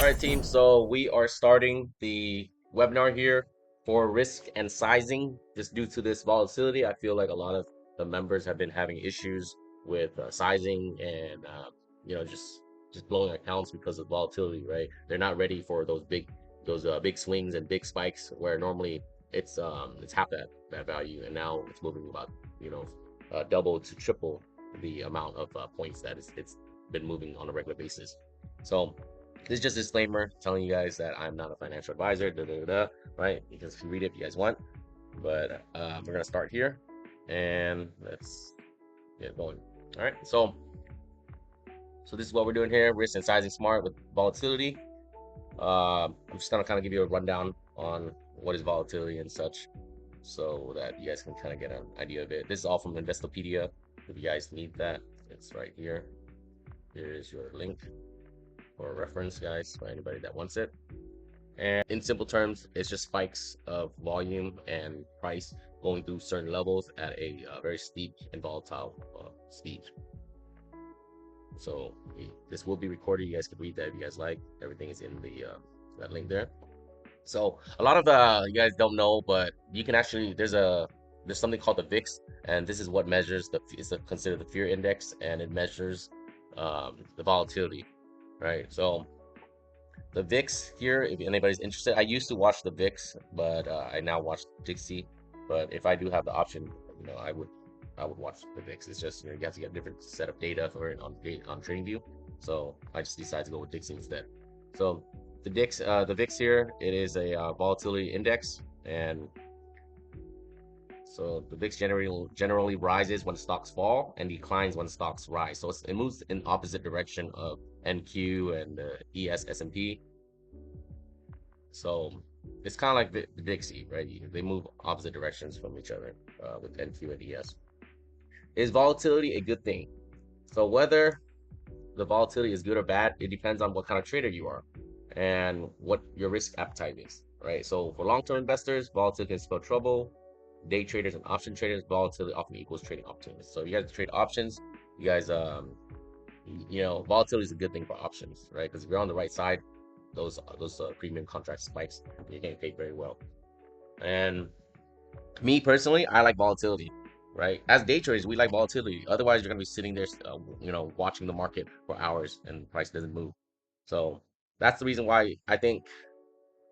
All right, team. So we are starting the webinar here for risk and sizing. Just due to this volatility, I feel like a lot of the members have been having issues with sizing and just blowing accounts because of volatility. Right? They're not ready for those big swings and big spikes where normally it's half that value, and now it's moving about you know double to triple the amount of points that it's been moving on a regular basis. So this is just a disclaimer telling you guys that I'm not a financial advisor, right? You can read it if you guys want, but we're gonna start here and let's get going. All right, so this is what we're doing here: risk and sizing smart with volatility. I'm just gonna kind of give you a rundown on what is volatility and such, so that you guys can kind of get an idea of it. This is all from Investopedia. If you guys need that, it's right here. Here is your link for reference, guys, for anybody that wants it. And in simple terms, it's just spikes of volume and price going through certain levels at a very steep and volatile speed. So this will be recorded. You guys can read that if you guys like. Everything is in the that link there. So a lot of you guys don't know, but you can actually there's something called the VIX, and this is what measures it's considered the fear index, and it measures the volatility, right? So the VIX here, if anybody's interested, I used to watch the VIX, but I now watch Dixie. But if I do have the option, I would watch the VIX. It's just you have to get a different set of data for it on TradingView. So I just decided to go with Dixie instead. So the VIX here, it is a volatility index, and so the VIX generally rises when stocks fall and declines when stocks rise. So it moves in opposite direction of NQ and the ES S&P. So it's kind of like the Dixie, right? They move opposite directions from each other with NQ and ES. Is volatility a good thing? So whether the volatility is good or bad, it depends on what kind of trader you are and what your risk appetite is, right? So for long-term investors, volatility can spell trouble. Day traders and option traders, volatility often equals trading opportunities. So you guys trade options, you guys, volatility is a good thing for options, right? Because if you're on the right side, those premium contract spikes, you're getting paid very well. And me personally, I like volatility, right? As day traders, we like volatility. Otherwise, you're gonna be sitting there, watching the market for hours and the price doesn't move. So that's the reason why I think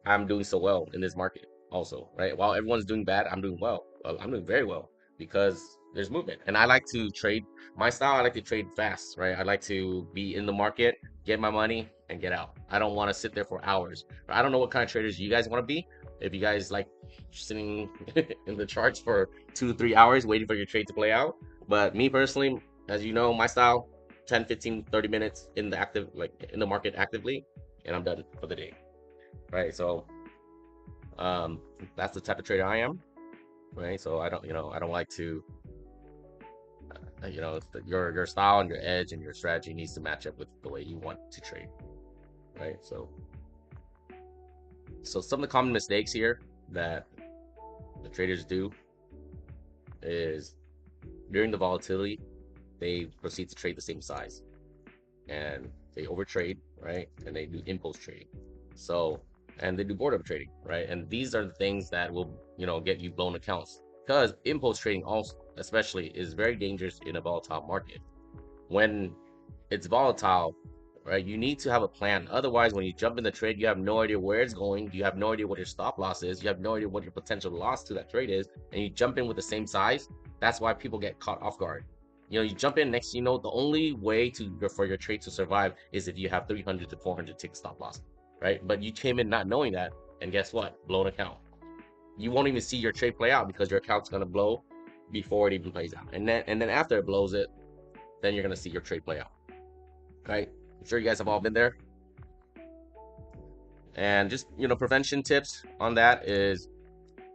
I'm doing so well in this market also, right? While everyone's doing bad, I'm doing well. I'm doing very well because there's movement. And I like to trade my style, I like to trade fast, right? I like to be in the market, get my money, and get out. I don't want to sit there for hours. I don't know what kind of traders you guys want to be. If you guys like sitting in the charts for 2 to 3 hours waiting for your trade to play out. But me personally, as you know, my style, 10, 15, 30 minutes in the market actively, and I'm done for the day. Right. So that's the type of trader I am, right? So I don't like to, your style and your edge and your strategy needs to match up with the way you want to trade, right? So some of the common mistakes here that the traders do is during the volatility, they proceed to trade the same size, and they overtrade, right? And they do impulse trading. So and they do boredom trading, right? And these are the things that will, get you blown accounts because impulse trading also, especially, is very dangerous in a volatile market. When it's volatile, right, you need to have a plan. Otherwise, when you jump in the trade, you have no idea where it's going. You have no idea what your stop loss is. You have no idea what your potential loss to that trade is, and you jump in with the same size. That's why people get caught off guard. You jump in next, the only way for your trade to survive is if you have 300 to 400 tick stop loss, right? But you came in not knowing that, and guess what? Blown account. You won't even see your trade play out because your account's gonna blow before it even plays out, and then after it blows it, then you're gonna see your trade play out, right? I'm sure you guys have all been there. And just prevention tips on that is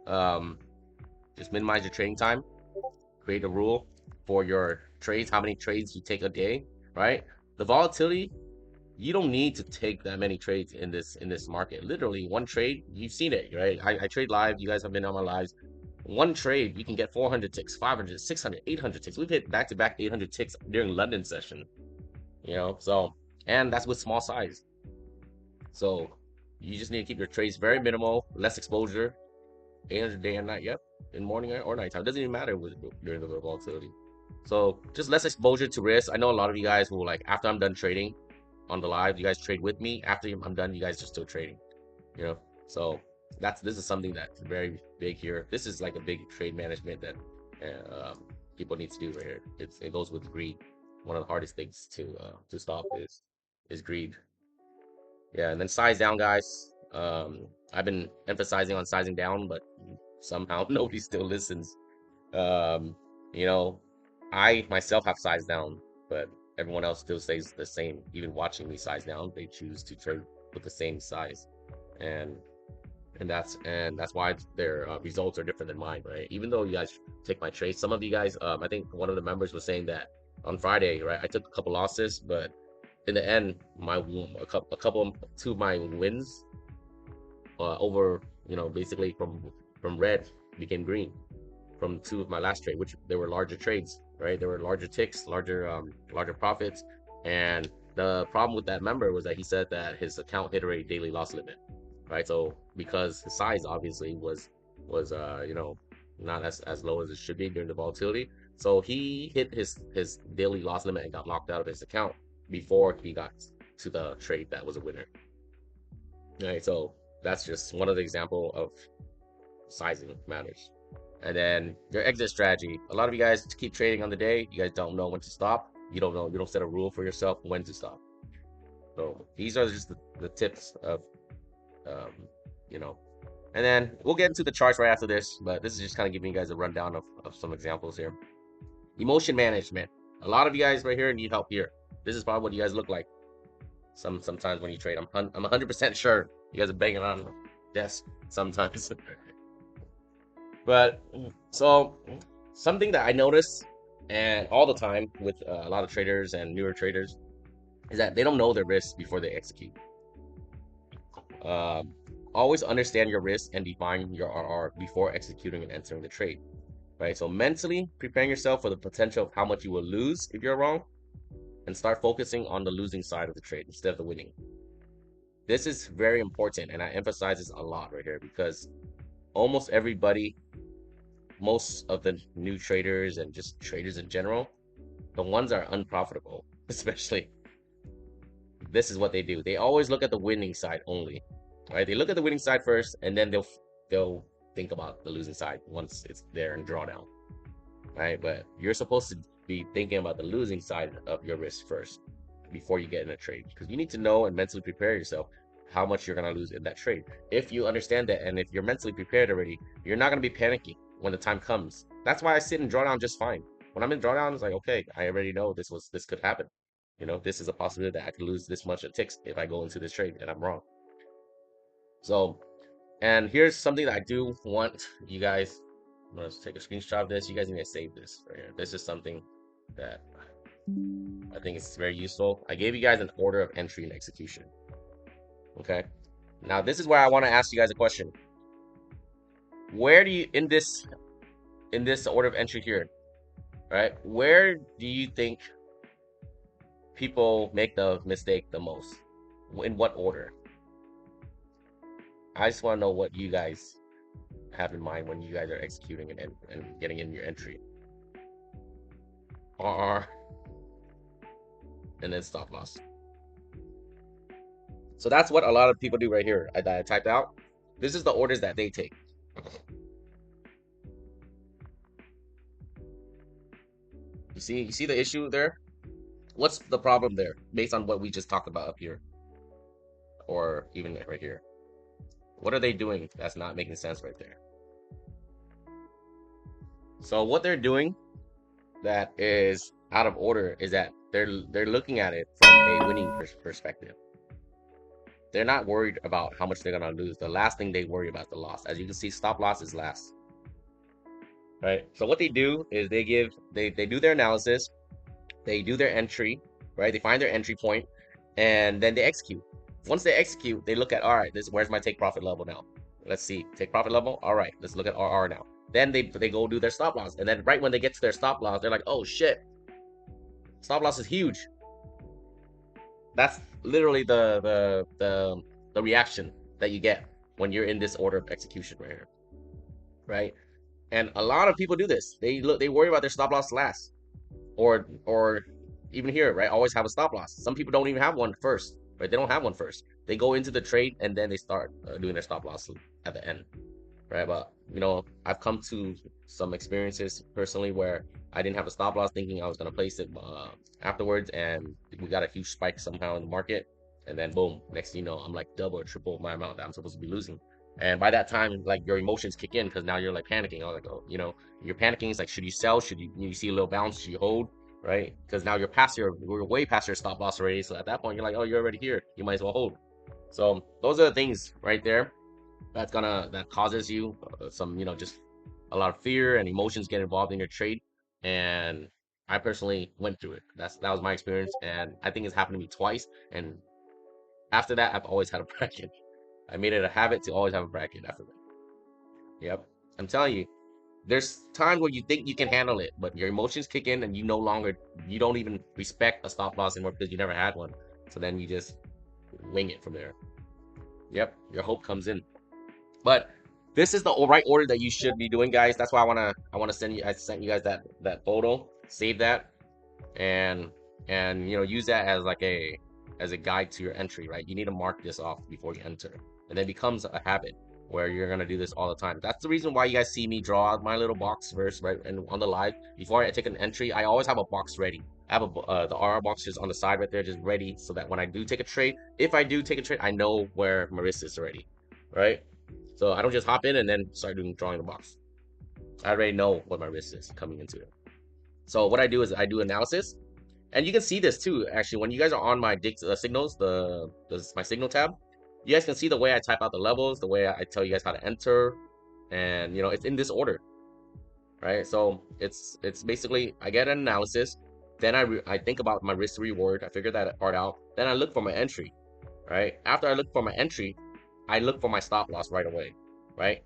just minimize your trading time. Create a rule for your trades, how many trades you take a day, right? The volatility, you don't need to take that many trades in this market. Literally one trade, you've seen it, right? I trade live. You guys have been on my lives. One trade, you can get 400 ticks, 500, 600, 800 ticks. We've hit back-to-back 800 ticks during London session, so, and that's with small size. So you just need to keep your trades very minimal, less exposure, 800 day and night. Yep, in morning or nighttime. It doesn't even matter during the volatility. So just less exposure to risk. I know a lot of you guys will like after I'm done trading on the live, you guys trade with me. After I'm done, you guys are still trading. You know, so this is something that's very big here. This is like a big trade management that people need to do right here. It goes with greed. One of the hardest things to stop is greed. Yeah, and then size down, guys. I've been emphasizing on sizing down, but somehow nobody still listens. Um, you know, I myself have sized down, but everyone else still stays the same. Even watching me size down, they choose to trade with the same size, and and that's why their results are different than mine, right? Even though you guys take my trades, some of you guys, I think one of the members was saying that on Friday, right? I took a couple losses, but in the end, a couple two of my wins over, basically from red became green from two of my last trade, which they were larger trades, right? There were larger ticks, larger profits, and the problem with that member was that he said that his account hit a daily loss limit, right? So because his size obviously was not as low as it should be during the volatility, so he hit his daily loss limit and got locked out of his account before he got to the trade that was a winner. Right, so that's just one of the example of sizing matters. And then your exit strategy. A lot of you guys keep trading on the day. You guys don't know when to stop. You don't know. You don't set a rule for yourself when to stop. So these are just the tips of, um, you know. And then we'll get into the charts right after this. But this is just kind of giving you guys a rundown of some examples here. Emotion management. A lot of you guys right here need help here. This is probably what you guys look like. Sometimes when you trade, I'm 100% sure you guys are banging on the desk sometimes. But so something that I notice and all the time with a lot of traders and newer traders is that they don't know their risks before they execute. Um, Always understand your risk and define your RR before executing and entering the trade. Right. So mentally preparing yourself for the potential of how much you will lose if you're wrong, and start focusing on the losing side of the trade instead of the winning. This is very important, and I emphasize this a lot right here because almost everybody, most of the new traders and just traders in general, the ones that are unprofitable, especially, this is what they do. They always look at the winning side only, right? They look at the winning side first, and then they'll think about the losing side once it's there in drawdown, right? But you're supposed to be thinking about the losing side of your risk first before you get in a trade, because you need to know and mentally prepare yourself how much you're gonna lose in that trade. If you understand that, and if you're mentally prepared already, you're not gonna be panicking when the time comes. That's why I sit in drawdown just fine. When I'm in drawdown, it's like, okay, I already know this could happen. This is a possibility that I could lose this much at ticks if I go into this trade and I'm wrong. So, and here's something that I do want you guys. I'm gonna take a screenshot of this. You guys need to save this right here. This is something that I think is very useful. I gave you guys an order of entry and execution. Okay. Now this is where I want to ask you guys a question. Where do you in this order of entry here, right? Where do you think people make the mistake the most? In what order? I just want to know what you guys have in mind when you guys are executing and getting in your entry. RR and then stop loss. So that's what a lot of people do right here. I typed out. This is the orders that they take. You see the issue there? What's the problem there based on what we just talked about up here or even right here? What are they doing that's not making sense right there? So what they're doing that is out of order is that they're looking at it from a winning perspective. They're not worried about how much they're gonna lose. The last thing they worry about is the loss. As you can see, stop loss is last. Right? So what they do is they do their analysis, they do their entry, right? They find their entry point, and then they execute. Once they execute, they look at, all right, where's my take profit level now? Let's see, take profit level. All right, let's look at RR now. Then they go do their stop loss, and then right when they get to their stop loss, they're like, oh shit, stop loss is huge. That's literally the the reaction that you get when you're in this order of execution right here, right? And a lot of people do this. They worry about their stop loss last, or even here, right? Always have a stop loss. Some people don't even have one first, right? They don't have one first. They go into the trade and then they start doing their stop loss at the end, right? But I've come to some experiences personally where I didn't have a stop loss, thinking I was gonna place it afterwards, and we got a huge spike somehow in the market, and then boom, next thing you know, I'm like double or triple my amount that I'm supposed to be losing. And by that time, like your emotions kick in because now you're like panicking. I was like, oh, you're panicking. It's like, should you sell? Should you see a little bounce? Should you hold? Right? Because now we're way past your stop loss already. So at that point, you're like, oh, you're already here. You might as well hold. So those are the things right there that causes you some just a lot of fear and emotions get involved in your trade. And I personally went through it. That was my experience, and I think it's happened to me twice. And after that, I've always had a bracket. I made it a habit to always have a bracket after that. Yep. I'm telling you, there's times where you think you can handle it, but your emotions kick in and you don't even respect a stop loss anymore because you never had one. So then you just wing it from there. Yep, your hope comes in. But this is the right order that you should be doing, guys. That's why I want to I sent you guys that photo. Save that, and use that as like as a guide to your entry, right? You need to mark this off before you enter, and then it becomes a habit where you're gonna do this all the time. That's the reason why you guys see me draw out my little box first, right? And on the live, before I take an entry, I always have a box ready. I have the RR box just on the side right there, just ready, so that when I do take a trade, if I do take a trade, I know where my risk is already, right? So I don't just hop in and then start drawing the box. I already know what my risk is coming into it. So what I do is I do analysis, and you can see this too. Actually, when you guys are on my signals, my signal tab, you guys can see the way I type out the levels, the way I tell you guys how to enter, and it's in this order, right? So it's basically I get an analysis, then I think about my risk to reward, I figure that part out, then I look for my entry, right? After I look for my entry, I look for my stop loss right away, right?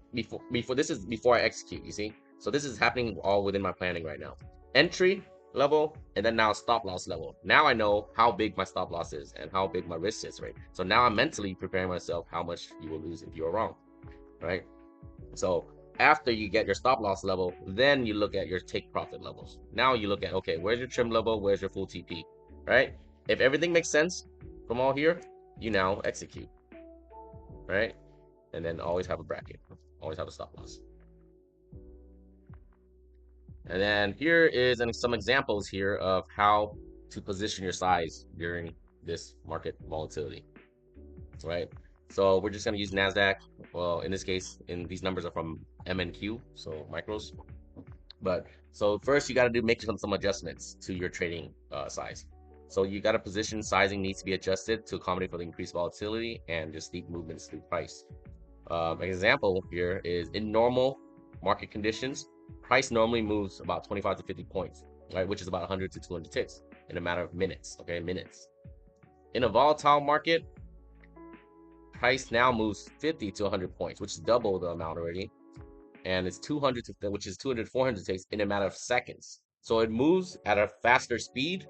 Before this is before I execute, you see? So this is happening all within my planning right now. Entry level, and then now stop loss level. Now I know how big my stop loss is and how big my risk is, right? So now I'm mentally preparing myself how much you will lose if you are wrong, right? So after you get your stop loss level, then you look at your take profit levels. Now you look at, okay, where's your trim level? Where's your full TP, right? If everything makes sense from all here, you now execute, right? And then always have a bracket, always have a stop loss. And then here is some examples here of how to position your size during this market volatility, right? So we're just going to use NASDAQ. Well, in this case, these numbers are from MNQ, so micros. But so first you got to make some adjustments to your trading size. So you got to position sizing needs to be adjusted to accommodate for the increased volatility and just steep movements through price. An example here is in normal market conditions, price normally moves about 25 to 50 points, right? Which is about 100 to 200 ticks in a matter of minutes, okay? Minutes. In a volatile market, price now moves 50 to 100 points, which is double the amount already. And it's 200 to, which is 200, 400 ticks in a matter of seconds. So it moves at a faster speed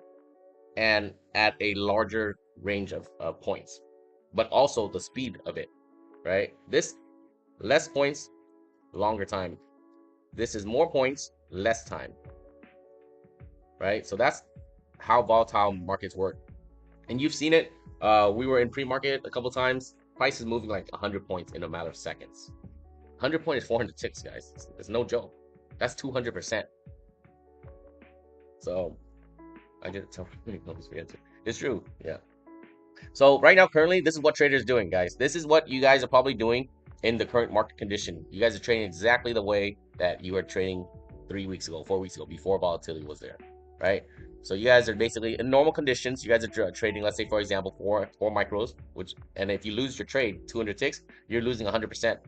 and at a larger range of points, but also the speed of it, right? This less points, longer time. This is more points, less time, right? So that's how volatile markets work. And you've seen it. We were in pre-market a couple times. Price is moving like 100 points in a matter of seconds. 100 points is 400 ticks, guys. It's no joke. That's 200%. So I didn't tell you. It's true. Yeah. So right now, currently, this is what traders are doing, guys. This is what you guys are probably doing in the current market condition. You guys are trading exactly the way that you were trading 3 weeks ago, 4 weeks ago, before volatility was there, right? So you guys are basically in normal conditions. You guys are trading, let's say, for example, four micros, and if you lose your trade 200 ticks, you're losing 100%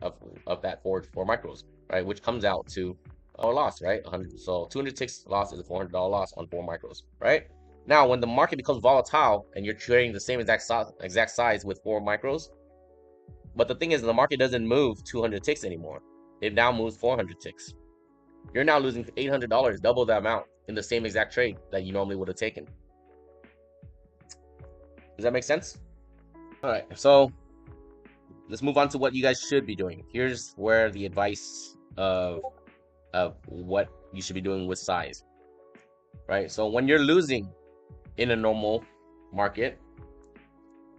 of that four micros, right? Which comes out to a loss, right? 100. So 200 ticks loss is a $400 loss on 4 micros, right? Now, when the market becomes volatile and you're trading the same exact size with 4 micros, but the thing is, the market doesn't move 200 ticks anymore. It now moves 400 ticks. You're now losing $800, double the amount in the same exact trade that you normally would have taken. Does that make sense? All right, so let's move on to what you guys should be doing. Here's where the advice of what you should be doing with size, right? So when you're losing in a normal market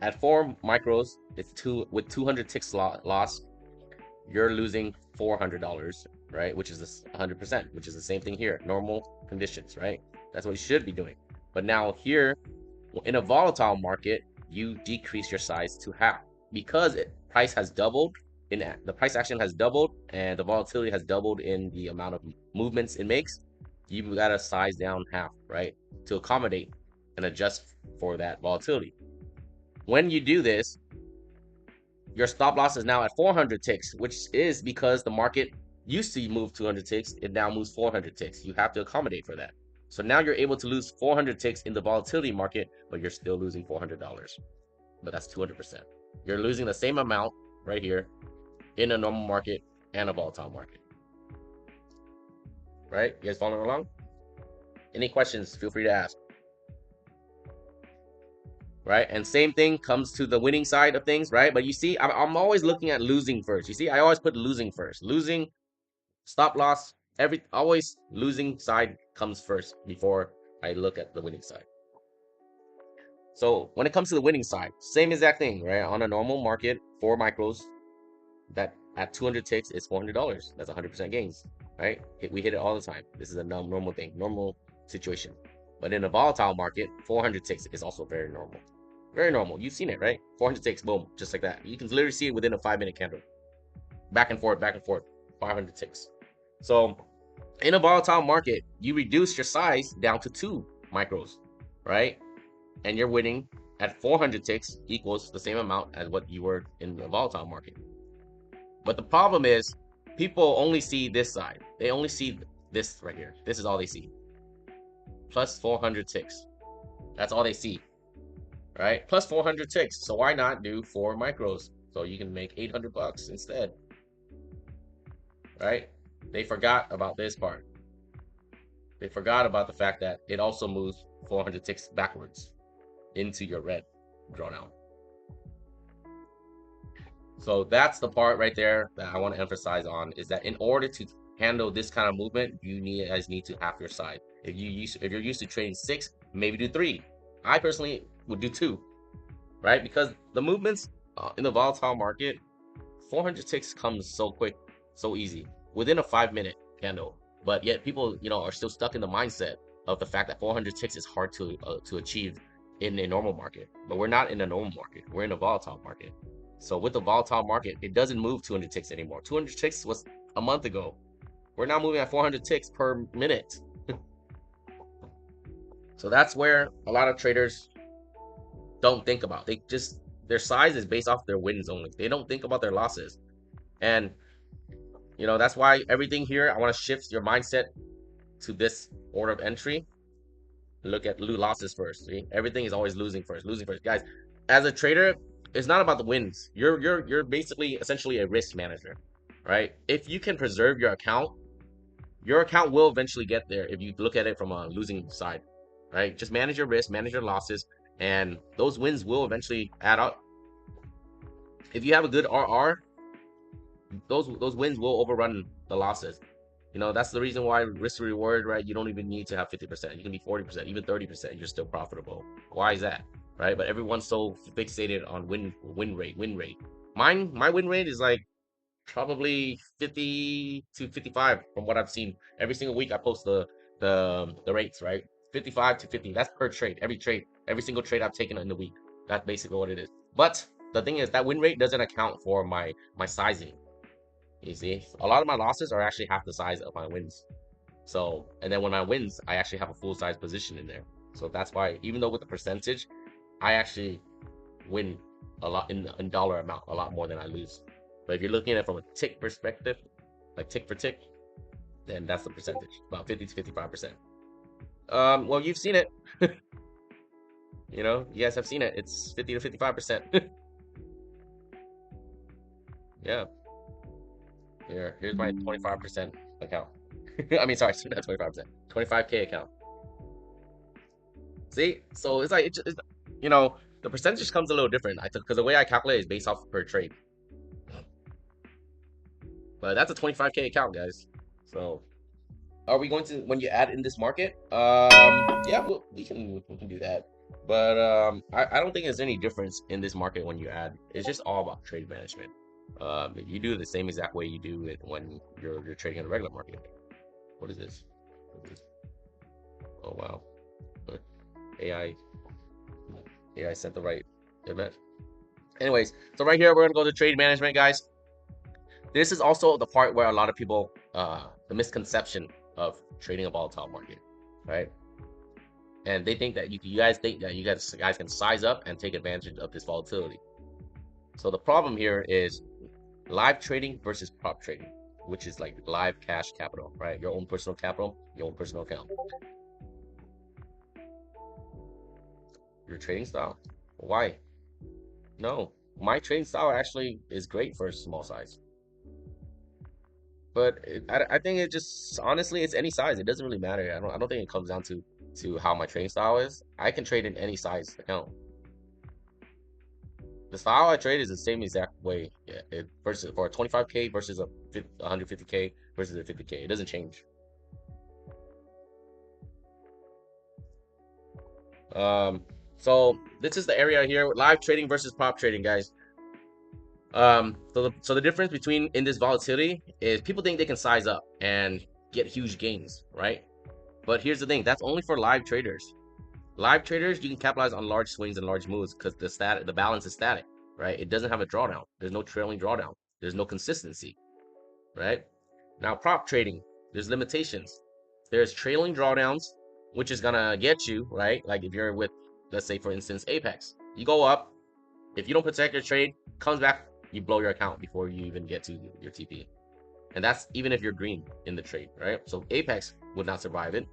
at 4 micros, it's two with 200 ticks loss, you're losing $400, right? Which is 100%, which is the same thing here. Normal conditions, right? That's what you should be doing. But now here, in a volatile market, you decrease your size to half because price has doubled. The price action has doubled and the volatility has doubled in the amount of movements it makes. You've got to size down half, right, to accommodate and adjust for that volatility. When you do this, your stop loss is now at 400 ticks, which is because the market used to move 200 ticks. It now moves 400 ticks. You have to accommodate for that. So now you're able to lose 400 ticks in the volatility market, but you're still losing $400. But that's 200%. You're losing the same amount right here in a normal market and a volatile market. Right? You guys following along? Any questions? Feel free to ask. Right? And same thing comes to the winning side of things, right? But you see, I'm always looking at losing first. You see, I always put losing first. Losing, stop loss, always losing side comes first before I look at the winning side. So when it comes to the winning side, same exact thing, right? On a normal market, 4 micros, that at 200 ticks is $400. That's 100% gains, right? We hit it all the time. This is a normal thing, normal situation. But in a volatile market, 400 ticks is also very normal. Very normal. You've seen it, right? 400 ticks, boom, just like that. You can literally see it within a 5-minute candle. Back and forth, 500 ticks. So in a volatile market, you reduce your size down to 2 micros, right? And you're winning at 400 ticks equals the same amount as what you were in the volatile market. But the problem is people only see this side. They only see this right here. This is all they see. Plus 400 ticks. That's all they see. Right? Plus 400 ticks. So why not do 4 micros? So you can make $800 instead. Right? They forgot about this part. They forgot about the fact that it also moves 400 ticks backwards into your red drawn out. So that's the part right there that I want to emphasize on, is that in order to handle this kind of movement, you guys need to half your size. If you're used to trading 6, maybe do 3. I personally would do 2, right? Because the movements in the volatile market, 400 ticks comes so quick, so easy, within a 5-minute candle. But yet people, are still stuck in the mindset of the fact that 400 ticks is hard to achieve in a normal market. But we're not in a normal market. We're in a volatile market. So with the volatile market, it doesn't move 200 ticks anymore. 200 ticks was a month ago. We're now moving at 400 ticks per minute. So that's where a lot of traders don't think about. Their size is based off their wins only. They don't think about their losses. And that's why everything here, I want to shift your mindset to this order of entry. Look at losses first. See, everything is always losing first, guys. As a trader, it's not about the wins. You're basically essentially a risk manager, right? If you can preserve your account will eventually get there if you look at it from a losing side, right? Just manage your risk, manage your losses, and those wins will eventually add up. If you have a good RR, those wins will overrun the losses. That's the reason why risk to reward, right? You don't even need to have 50%. You can be 40%, even 30%. You're still profitable. Why is that, right? But everyone's so fixated on win rate. My win rate is like probably 50 to 55 from what I've seen. Every single week I post the rates, right? 55 to 50. That's per trade. Every single trade I've taken in the week. That's basically what it is. But the thing is that win rate doesn't account for my sizing. You see, a lot of my losses are actually half the size of my wins. So, and then when I wins, I actually have a full size position in there. So that's why, even though with the percentage, I actually win a lot in dollar amount, a lot more than I lose. But if you're looking at it from a tick perspective, like tick for tick, then that's the percentage, about 50 to 55%. Well, you've seen it. You guys have seen it. It's 50 to 55%. Yeah. Here's my 25% account. I mean, sorry, not 25%, 25K account. See, so it's the percentage comes a little different. Because the way I calculate is based off per trade. But that's a 25K account, guys. So are we going to when you add in this market? Yeah, we can do that. But I don't think there's any difference in this market when you add. It's just all about trade management. You do it the same exact way you do it when you're trading in a regular market. What is this? Oh wow. AI AI sent the right event. Anyways, so right here we're gonna go to trade management, guys. This is also the part where a lot of people, the misconception of trading a volatile market, right? And they think that you guys think that you guys can size up and take advantage of this volatility. So the problem here is live trading versus prop trading, which is like live cash capital, right? Your own personal capital, your own personal account. Your trading style. Why? No, my trading style actually is great for a small size. But I think it just honestly it's any size. It doesn't really matter. I don't think it comes down to how my trading style is. I can trade in any size account. The style I trade is the same exact way. Yeah, it versus for a 25K versus a 150K versus a 50K. It doesn't change. Um, so this is the area here, live trading versus prop trading, guys. So the difference between in this volatility is people think they can size up and get huge gains, right? But here's the thing, that's only for live traders. Live traders, you can capitalize on large swings and large moves because the balance is static, right? It doesn't have a drawdown. There's no trailing drawdown. There's no consistency, right? Now, prop trading, there's limitations. There's trailing drawdowns, which is gonna get you, right? Like if you're with, let's say for instance, Apex, you go up. If you don't protect your trade, comes back, you blow your account before you even get to your TP, and that's even if you're green in the trade, right? So Apex would not survive it.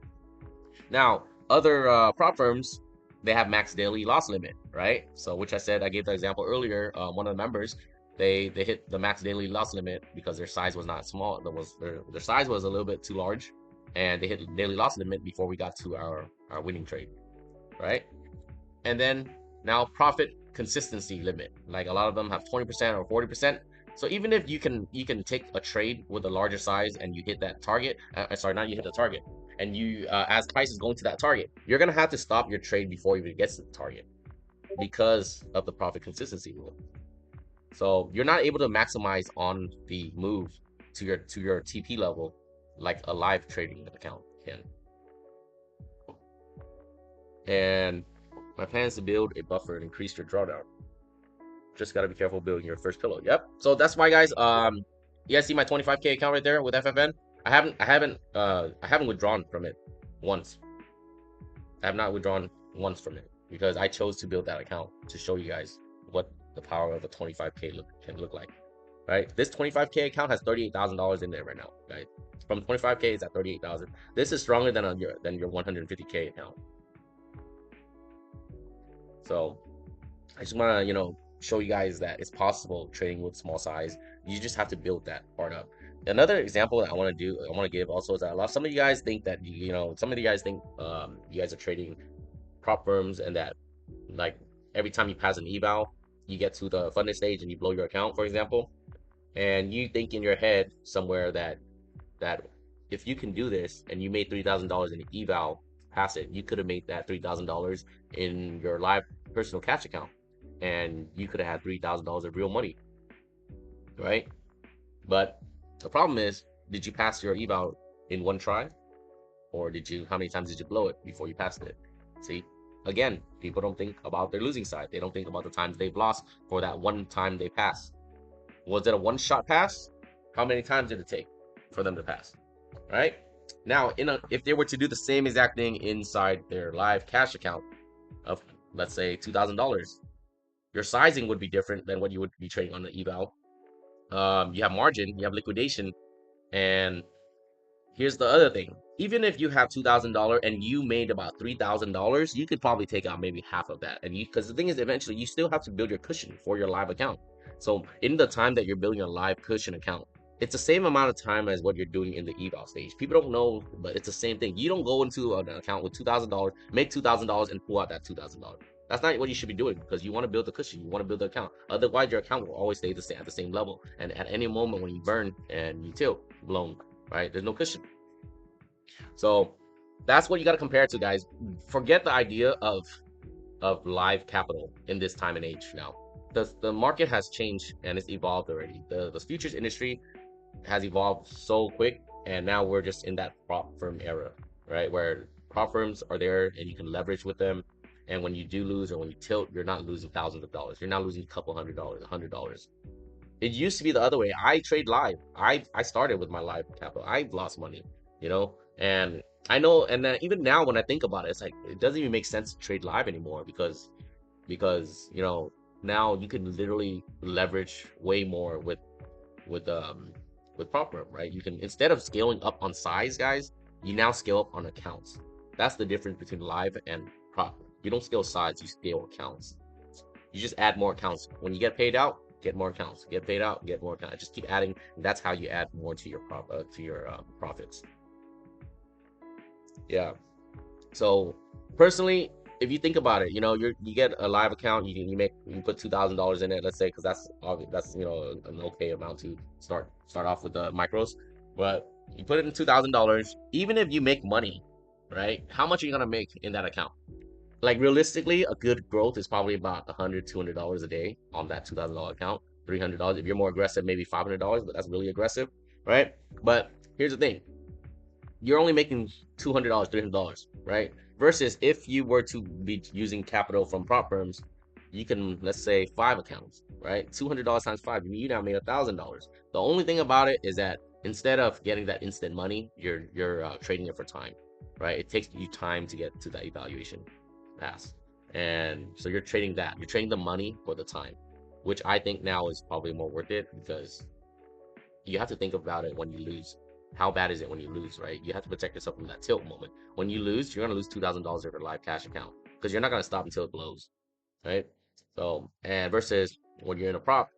Now, other prop firms, they have max daily loss limit, right? So, which I said, I gave the example earlier. One of the members, they hit the max daily loss limit because their size was not small. Their size was a little bit too large, and they hit the daily loss limit before we got to our winning trade, right? And then now profit consistency limit. Like a lot of them have 20% or 40%. So even if you can take a trade with a larger size and you hit that target, sorry, not you hit the target, and you as price is going to that target, you're gonna have to stop your trade before it even gets to the target because of the profit consistency rule. So you're not able to maximize on the move to your TP level like a live trading account can. And my plan is to build a buffer and increase your drawdown. Just gotta be careful building your first pillow. Yep. So that's why, guys. You guys see my 25K account right there with FFN? I haven't withdrawn from it once. I have not withdrawn once from it because I chose to build that account to show you guys what the power of a 25K can look like. Right? This 25K account has $38,000 in there right now, guys. From 25K, it's at 38,000. This is stronger than your 150K account. So I just want to, show you guys that it's possible trading with small size. You just have to build that part up. Another example that I want to give also is that some of you guys think that some of you guys think you guys are trading prop firms and that like every time you pass an eval, you get to the funded stage and you blow your account, for example, and you think in your head somewhere that if you can do this and you made $3,000 in eval, pass it, you could have made that $3,000 in your live personal cash account, and you could have had $3,000 of real money, right? But the problem is, did you pass your eval in one try, or how many times did you blow it before you passed it? See, again, people don't think about their losing side. They don't think about the times they've lost for that one time they passed. Was it a one-shot pass? How many times did it take for them to pass? Right? Now, if they were to do the same exact thing inside their live cash account of, let's say, $2,000, your sizing would be different than what you would be trading on the eval. You have margin, you have liquidation, and here's the other thing. Even if you have $2,000 and you made about $3,000, you could probably take out maybe half of that. And because the thing is, eventually, you still have to build your cushion for your live account. So in the time that you're building a live cushion account, it's the same amount of time as what you're doing in the eval stage. People don't know, but it's the same thing. You don't go into an account with $2,000, make $2,000, and pull out that $2,000. That's not what you should be doing because you want to build the cushion. You want to build the account. Otherwise, your account will always stay at the same level. And at any moment when you burn and you tilt, blown, right? There's no cushion. So that's what you got to compare it to, guys. Forget the idea of live capital in this time and age now. The market has changed and it's evolved already. The futures industry has evolved so quick, and now we're just in that prop firm era, right? Where prop firms are there and you can leverage with them. And when you do lose or when you tilt, you're not losing thousands of dollars. You're not losing a couple $100, $100. It used to be the other way. I trade live. I started with my live capital. I've lost money, and I know. And then even now, when I think about it, it's like it doesn't even make sense to trade live anymore because now you can literally leverage way more with um with prop firm, right? You can, instead of scaling up on size, guys, you now scale up on accounts. That's the difference between live and prop. You don't scale size, you scale accounts. You just add more accounts. When you get paid out, get more accounts. Get paid out, get more accounts. Just keep adding. That's how you add more to your profits. Yeah. So personally, if you think about it, you get a live account, you put $2,000 in it, let's say, because that's an okay amount to start off with the micros. But you put it in $2,000, even if you make money, right? How much are you gonna make in that account? Like realistically, a good growth is probably about $100, $200 a day on that $2,000 account. $300 if you're more aggressive, maybe $500, but that's really aggressive, right? But here's the thing: you're only making $200, $300, right? Versus if you were to be using capital from prop firms, you can, let's say, 5 accounts, right? $200 times five, you now made $1,000. The only thing about it is that instead of getting that instant money, you're trading it for time, right? It takes you time to get to that evaluation pass, and so you're trading that. You're trading the money for the time, which I think now is probably more worth it because you have to think about it when you lose. How bad is it when you lose, right? You have to protect yourself from that tilt moment. When you lose, you're gonna lose $2,000 of your live cash account because you're not gonna stop until it blows, right? So, and versus when you're in a prop,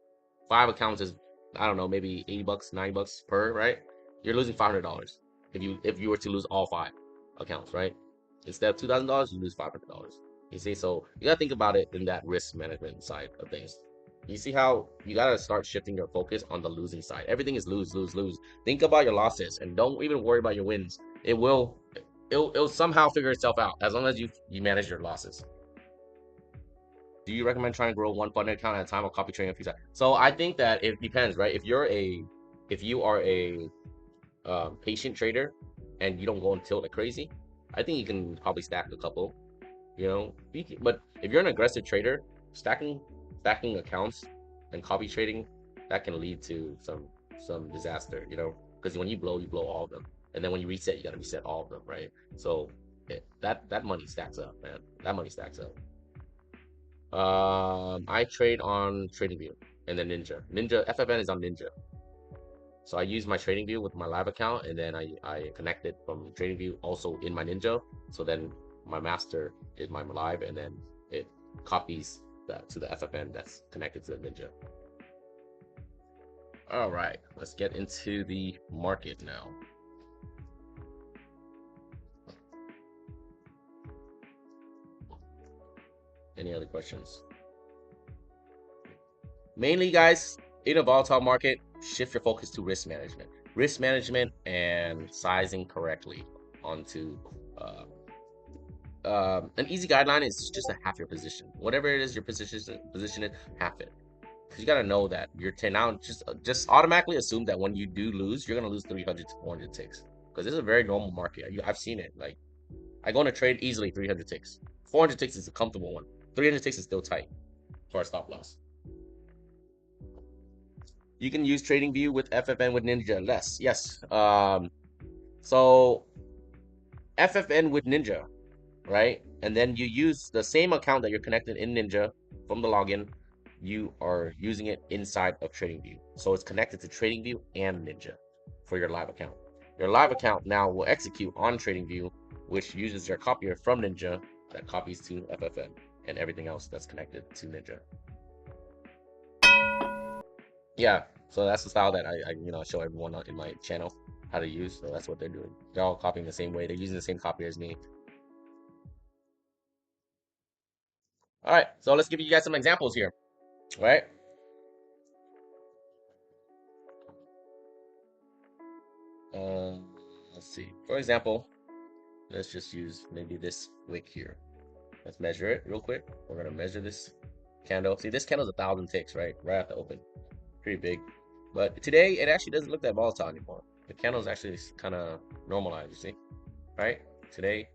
5 accounts is, I don't know, maybe $80, $90 per, right? You're losing $500 if you were to lose all 5 accounts, right? Instead of $2,000, you lose $500. You see, so you gotta think about it in that risk management side of things. You see how you gotta start shifting your focus on the losing side. Everything is lose, lose, lose. Think about your losses and don't even worry about your wins. It'll somehow figure itself out as long as you manage your losses. Do you recommend trying to grow one funded account at a time or copy trading a few times? So I think that it depends, right? If you are a patient trader and you don't go and tilt like crazy, I think you can probably stack a couple. But if you're an aggressive trader, stacking accounts and copy trading, that can lead to some disaster. Because when you blow all of them, and then when you reset, you got to reset all of them, right? So that money stacks up, man. That money stacks up. I trade on TradingView and then Ninja FFN is on Ninja. So I use my TradingView with my live account, and then I connect it from TradingView also in my Ninja. So then my master is my live, and then it copies that to the FFN that's connected to the Ninja. All right, let's get into the market now. Any other questions? Mainly, guys, in a volatile market, shift your focus to risk management and sizing correctly onto uh, an easy guideline is just to half your position. Whatever it is your position is, half it. Because you gotta know that you're 10 now. Just automatically assume that when you do lose, you're gonna lose 300 to 400 ticks. Because this is a very normal market. I've seen it. Like I go on a trade easily 300 ticks. 400 ticks is a comfortable one. 300 ticks is still tight for a stop loss. You can use TradingView with FFN with Ninja less. Yes. So FFN with Ninja, right? And then you use the same account that you're connected in Ninja from the login. You are using it inside of TradingView. So it's connected to TradingView and Ninja for your live account. Your live account now will execute on TradingView, which uses your copier from Ninja that copies to FFN and everything else that's connected to Ninja. Yeah, so that's the style that I show everyone in my channel how to use. So that's what they're doing. They're all copying the same way. They're using the same copier as me. All right, so let's give you guys some examples here, right? Uh, let's see. For example, let's just use maybe this wick here. Let's measure it real quick. We're gonna measure this candle. See, this candle's 1,000 ticks, right? Right at the open. Pretty big. But today, it actually doesn't look that volatile anymore. The candle's actually kind of normalized, you see? Right? Today,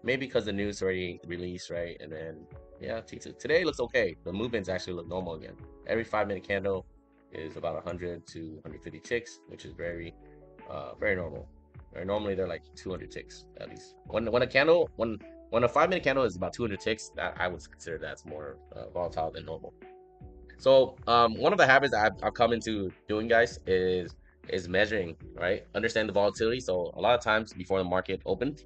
maybe because the news already released, right? And then, yeah, today looks okay. The movements actually look normal again. Every 5 minute candle is about 100 to 150 ticks, which is very normal. Right? Normally they're like 200 ticks at least. When a 5 minute candle is about 200 ticks, that I would consider that's more volatile than normal. So one of the habits I've come into doing, guys, is measuring, right? Understand the volatility. So a lot of times before the market opens,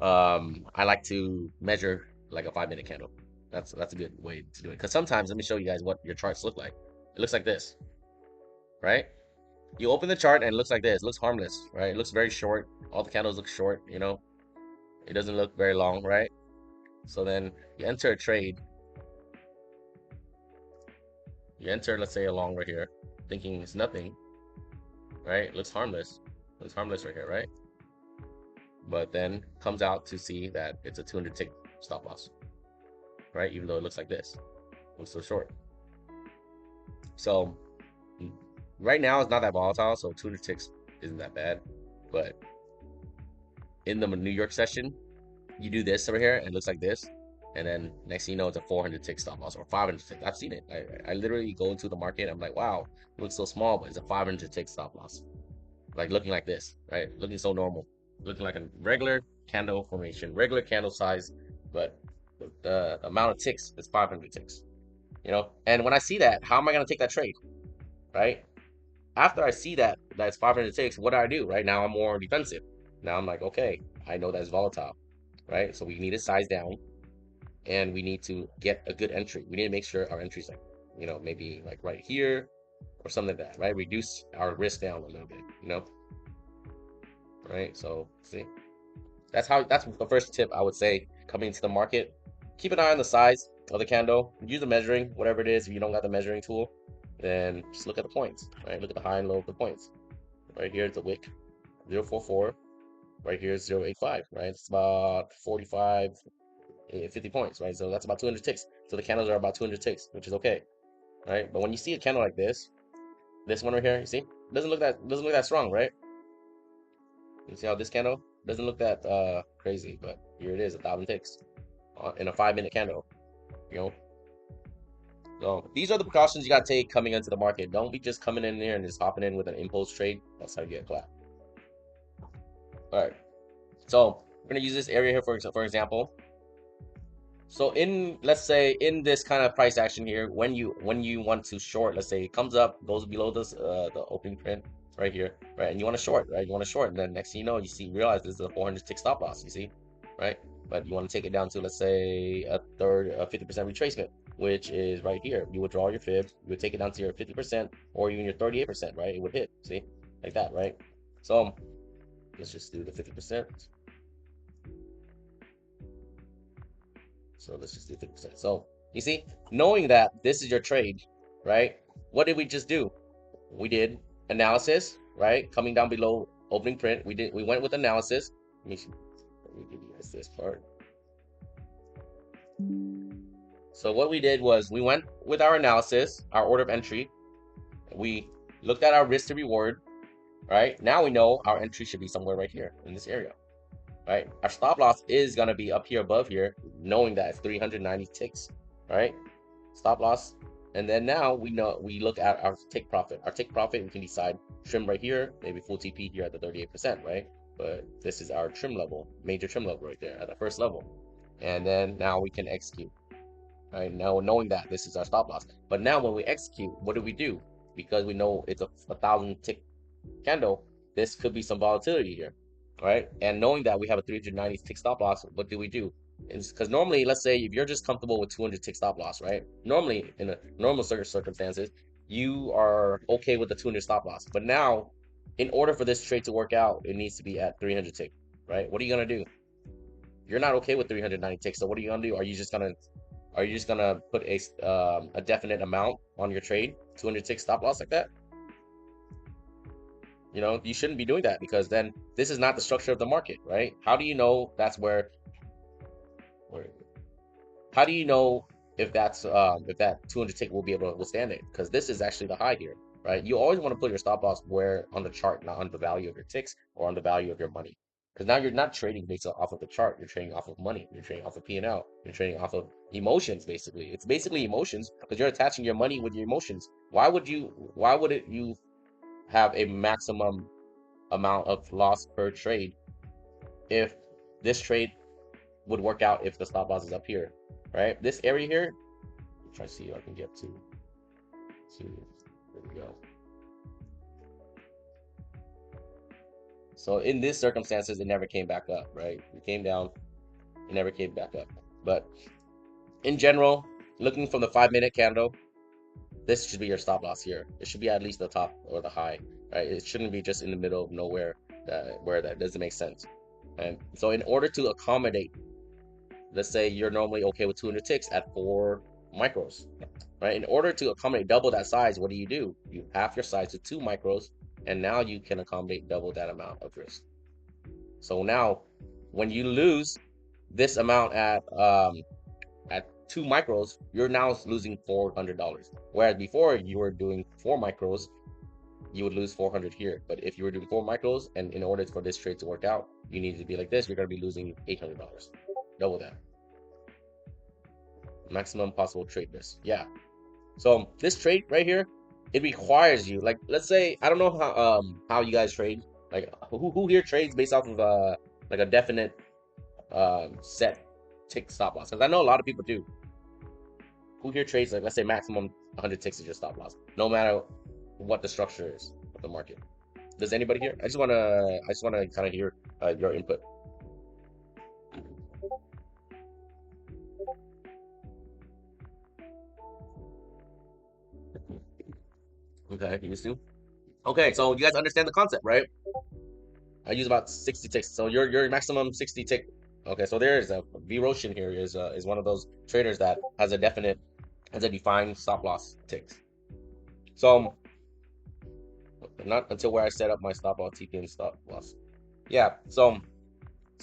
I like to measure like a 5 minute candle. That's a good way to do it. Because sometimes, let me show you guys what your charts look like. It looks like this, right? You open the chart and it looks like this. It looks harmless, right? It looks very short. All the candles look short, you know. It doesn't look very long, right? So then you enter a trade. You enter, let's say, a long right here, thinking it's nothing, right? It looks harmless. It looks harmless right here, right? But then comes out to see that it's a 200 tick stop loss, right? Even though it looks like this. It looks so short. So right now it's not that volatile, so 200 ticks isn't that bad. But in the New York session, you do this over here and it looks like this. And then next thing you know, it's a 400 tick stop loss or 500 tick. I've seen it. I literally go into the market. I'm like, wow, it looks so small, but it's a 500 tick stop loss. Like looking like this, right? Looking so normal. Looking like a regular candle formation, regular candle size, but the amount of ticks is 500 ticks. You know, and when I see that, how am I gonna take that trade, right? After I see that that's 500 ticks, what do? Right now, I'm more defensive. Now I'm like, okay, I know that's volatile, right? So we need to size down, and we need to get a good entry. We need to make sure our entry's like, maybe like right here or something like that, right? Reduce our risk down a little bit, right? So see, that's the first tip I would say coming into the market. Keep an eye on the size of the candle. Use the measuring, whatever it is. If you don't got the measuring tool, then just look at the points, right? Look at the high and low of the points. Right here is the wick, 0.44. Right here is 0.85, right? It's about 45, 50 points, right? So that's about 200 ticks. So the candles are about 200 ticks, which is okay, right? But when you see a candle like this one right here, you see, doesn't look that strong, right? You see how this candle doesn't look that crazy, but here it is, 1,000 ticks in a 5 minute candle, you know. So these are the precautions you gotta take coming into the market. Don't be just coming in there and just hopping in with an impulse trade. That's how you get clapped. All right. So we're gonna use this area here for example. So in, let's say, in this kind of price action here, when you want to short, let's say it comes up, goes below this the opening print right here, right, and you want to short, right, you want to short, and then next thing you know, realize this is a 400 tick stop loss, you see, right, but you want to take it down to, let's say, a 50% retracement, which is right here. You would draw your fib, you would take it down to your 50% or even your 38%, right, it would hit, see, like that, right? So let's just do the 50%. So let's just do 50%. So you see, knowing that this is your trade, right? What did we just do? We did analysis, right? Coming down below opening print, we went with analysis. Let me give you guys this part. So what we did was we went with our analysis, our order of entry. We looked at our risk to reward, right? Now we know our entry should be somewhere right here in this area, right? Our stop loss is gonna be up here above here, knowing that it's 390 ticks, right? Stop loss. And then now we look at our take profit. Our take profit, we can decide trim right here, maybe full TP here at the 38%, right? But this is our trim level, major trim level right there at the first level. And then now we can execute, right? Now knowing that this is our stop loss. But now when we execute, what do? Because we know it's a 1,000 tick candle, this could be some volatility here, right? And knowing that we have a 390 tick stop loss, what do? It's because normally, let's say if you're just comfortable with 200 tick stop loss, right? Normally, in a normal circumstances, you are okay with the 200 stop loss. But now, in order for this trade to work out, it needs to be at 300 tick, right? What are you gonna do? You're not okay with 390 ticks. So what are you gonna do? Are you just gonna put a definite amount on your trade, 200 tick stop loss like that? You know, you shouldn't be doing that because then this is not the structure of the market, right? How do you know that's where how do you know if that 200 tick will be able to withstand it? Because this is actually the high here, right? You always want to put your stop loss where on the chart, not on the value of your ticks or on the value of your money. Because now you're not trading based off of the chart. You're trading off of money. You're trading off of P&L. You're trading off of emotions, basically. It's basically emotions because you're attaching your money with your emotions. Why would it you have a maximum amount of loss per trade if this trade would work out if the stop loss is up here, right? This area here, I'm trying to see if I can get there we go. So in this circumstances, it never came back up, right? It came down, it never came back up. But in general, looking from the 5 minute candle, this should be your stop loss here. It should be at least the top or the high, right? It shouldn't be just in the middle of nowhere where that doesn't make sense. And so in order to accommodate, let's say you're normally okay with 200 ticks at 4 micros, right? In order to accommodate double that size, what do? You half your size to 2 micros, and now you can accommodate double that amount of risk. So now, when you lose this amount at 2 micros, you're now losing $400. Whereas before you were doing 4 micros, you would lose 400 here. But if you were doing 4 micros, and in order for this trade to work out, you need to be like this, you're gonna be losing $800, double that maximum possible trade risk. Yeah. So this trade right here, it requires you, like, let's say, I don't know how you guys trade. Like, who here trades based off of like a definite set tick stop loss? Because I know a lot of people do. Who here trades, like, let's say maximum 100 ticks is your stop loss, no matter what the structure is of the market. Does anybody here? I just wanna kind of hear your input. Okay, you do. Okay, so you guys understand the concept, right? I use about 60 ticks. So your maximum 60 tick. Okay, so there is a V Roshan here is one of those traders that has a defined stop loss ticks. So not until where I set up my stop loss TP and stop loss. Yeah. So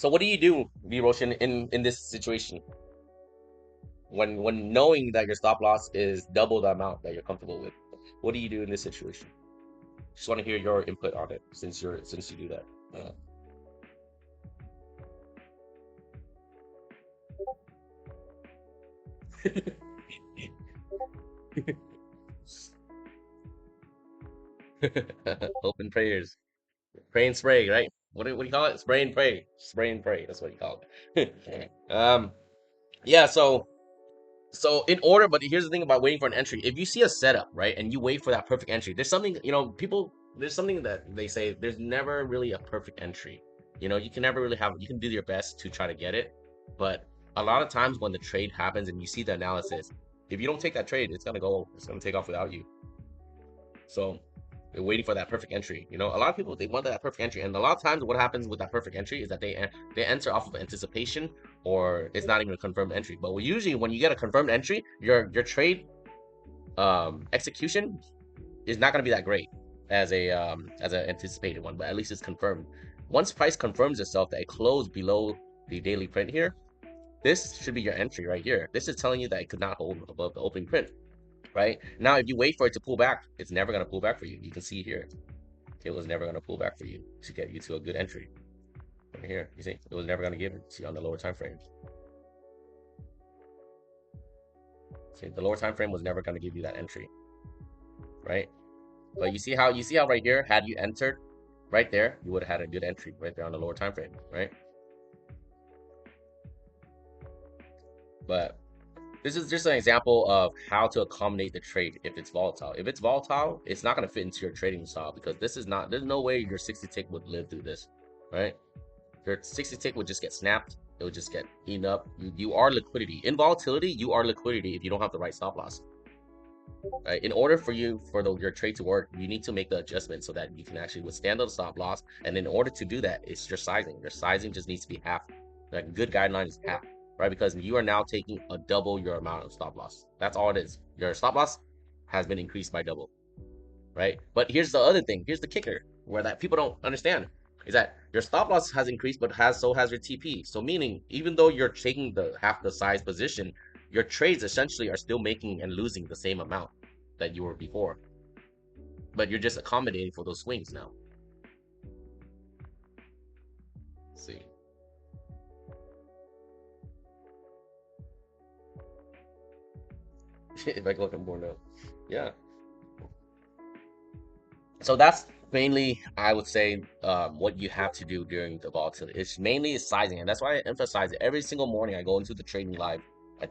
what do you do, V Roshan, in this situation when knowing that your stop loss is double the amount that you're comfortable with? What do you do in this situation? Just want to hear your input on it since you do that. Open prayers. Pray and spray, right? What do you call it? Spray and pray. Spray and pray. That's what you call it. Yeah. So in order, but here's the thing about waiting for an entry. If you see a setup, right, and you wait for that perfect entry, there's something, people. There's something that they say. There's never really a perfect entry. You can never really have. You can do your best to try to get it, but a lot of times when the trade happens and you see the analysis, if you don't take that trade, it's gonna go. It's gonna take off without you. So they're waiting for that perfect entry. A lot of people, they want that perfect entry, and a lot of times what happens with that perfect entry is that they enter off of anticipation, or it's not even a confirmed entry. But usually when you get a confirmed entry, your trade execution is not going to be that great as an anticipated one, but at least it's confirmed. Once price confirms itself that it closed below the daily print here, this should be your entry right here. This is telling you that it could not hold above the opening print. Right now, if you wait for it to pull back, it's never going to pull back for you. You can see here, it was never going to pull back for you to get you to a good entry. Right here, you see, it was never going to give it. See on the lower time frame. See, the lower time frame was never going to give you that entry, right? But you see how right here, had you entered right there, you would have had a good entry right there on the lower time frame, right? But this is just an example of how to accommodate the trade if it's volatile. If it's volatile, it's not going to fit into your trading style because there's no way your 60 tick would live through this, right? Your 60 tick would just get snapped. It would just get eaten up. You are liquidity. In volatility, you are liquidity if you don't have the right stop loss. Right? In order for your trade to work, you need to make the adjustment so that you can actually withstand the stop loss. And in order to do that, it's your sizing. Your sizing just needs to be half Like good guideline is half, right? Because you are now taking a double your amount of stop loss. That's all it is. Your stop loss has been increased by double, right? But here's the other thing. Here's the kicker, where that people don't understand is that your stop loss has increased, but has your TP. So meaning, even though you're taking the half the size position, your trades essentially are still making and losing the same amount that you were before, but you're just accommodating for those swings now. Let's see, if I look at more now, yeah. So that's mainly, I would say, what you have to do during the volatility. It's mainly sizing, and that's why I emphasize it every single morning. I go into the trading live.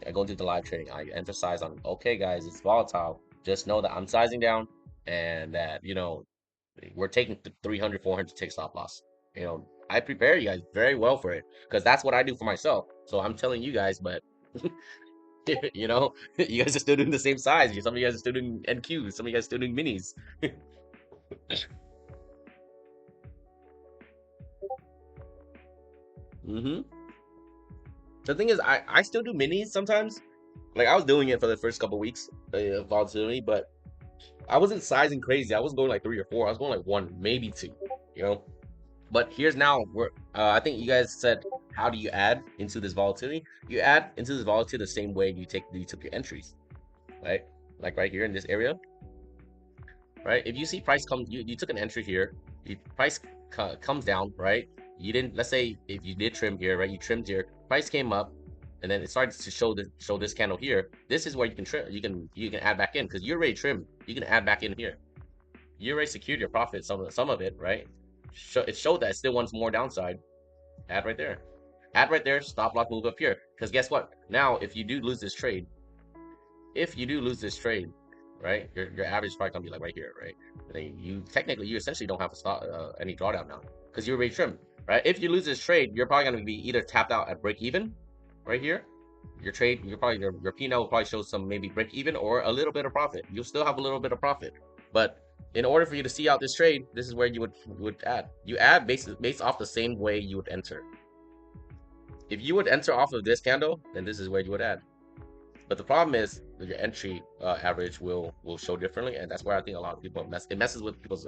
I go into the live trading. I emphasize on, okay, guys, it's volatile. Just know that I'm sizing down, and that we're taking 300, 400 take stop loss. I prepare you guys very well for it because that's what I do for myself. So I'm telling you guys, but you guys are still doing the same size. Some of you guys are still doing NQs. Some of you guys are still doing minis. hmm The thing is, I still do minis sometimes. Like I was doing it for the first couple weeks of volatility, but I wasn't sizing crazy. I was going like three or four. I was going like one, maybe two. You know. But here's now where I think you guys said, how do you add into this volatility? You add into this volatility the same way you took your entries, right? Like right here in this area, right? If you see price come, you took an entry here, price comes down, right? You didn't, let's say if you did trim here, right? You trimmed here, price came up, and then it started to show this candle here. This is where you can trim, you can add back in because you're already trimmed. You can add back in here. You already secured your profit, some of it, right? It showed that it still wants more downside. Add right there. Add right there. Stop loss move up here. Because guess what? Now, if you do lose this trade, right, your average is probably gonna be like right here, right? And then you essentially don't have to stop any drawdown now because you're already trimmed, right? If you lose this trade, you're probably gonna be either tapped out at break even, right here. Your trade, your P&L will probably show some maybe break even or a little bit of profit. You'll still have a little bit of profit, but in order for you to see out this trade, this is where you would add. You add based off the same way you would enter. If you would enter off of this candle, then this is where you would add. But the problem is that your entry average will show differently, and that's where I think a lot of people it messes with people's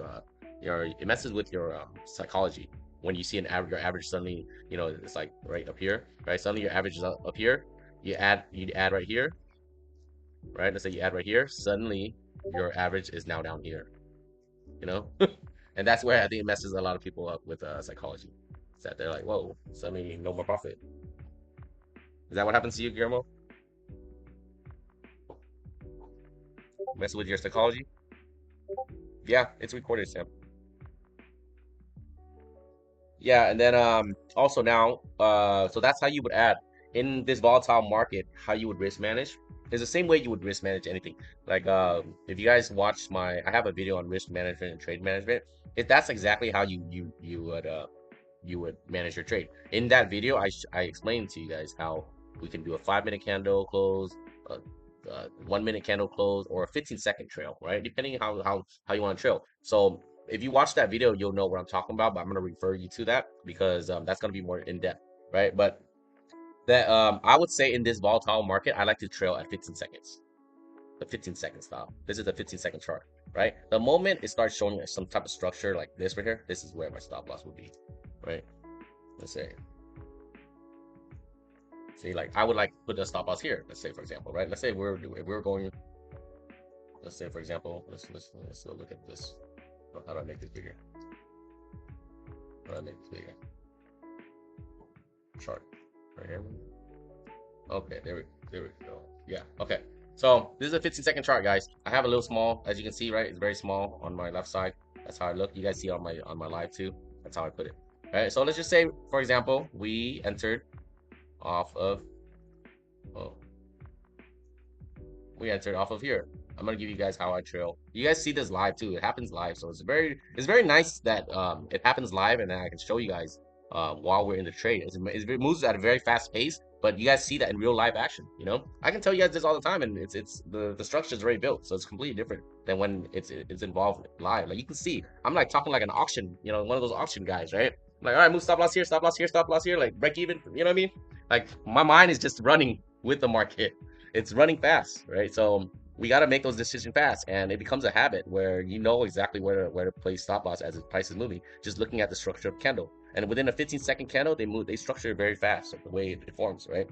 it messes with your psychology when you see your average suddenly it's like right up here, right? Suddenly your average is up here. You add right here, right? Let's say you add right here. Suddenly your average is now down here, you know, and that's where I think it messes a lot of people up with psychology. Is that they're like, whoa, suddenly no more profit. Is that what happens to you, Guillermo? Mess with your psychology? Yeah, it's recorded, Sam. Yeah, and then also now so that's how you would add in this volatile market, how you would risk manage is the same way you would risk manage anything. Like if you guys watch I have a video on risk management and trade management. If that's exactly how you would manage your trade. In that video, I explained to you guys how we can do a 5 minute candle close, a, 1 minute candle close, or a 15-second trail, right? Depending how you want to trail. So if you watch that video, you'll know what I'm talking about. But I'm gonna refer you to that because that's gonna be more in depth, right? But that I would say in this volatile market, I like to trail at 15 seconds. The 15-second stop. This is the 15-second chart, right? The moment it starts showing some type of structure like this right here, this is where my stop loss would be, right? Let's say, like I would like put the stop loss here. Let's say, for example, right? Let's say we're going. Let's say, for example, let's look at this. How do I make this bigger? How do I make this bigger? Chart right here. Okay, there we go. Yeah. Okay. So this is a 15-second chart, guys. I have a little small, as you can see, right? It's very small on my left side. That's how I look. You guys see on my live too. That's how I put it. All right. So let's just say, for example, we entered off of oh, we entered off of here. I'm gonna give you guys how I trail. You guys see this live too. It happens live, so it's very nice that it happens live, and then I can show you guys while we're in the trade. It moves at a very fast pace, but you guys see that in real live action. I can tell you guys this all the time, and it's the structure is already built, so it's completely different than when it's involved live. Like you can see, I'm like talking like an auction, one of those auction guys, right? Like, all right, move stop loss here, stop loss here, stop loss here, like break even. You know what I mean? Like my mind is just running with the market. It's running fast, right? So we got to make those decisions fast, and it becomes a habit where you know exactly where to place stop loss as the price is moving, just looking at the structure of candle. And within a 15-second candle, they structure it very fast, like the way it forms, right?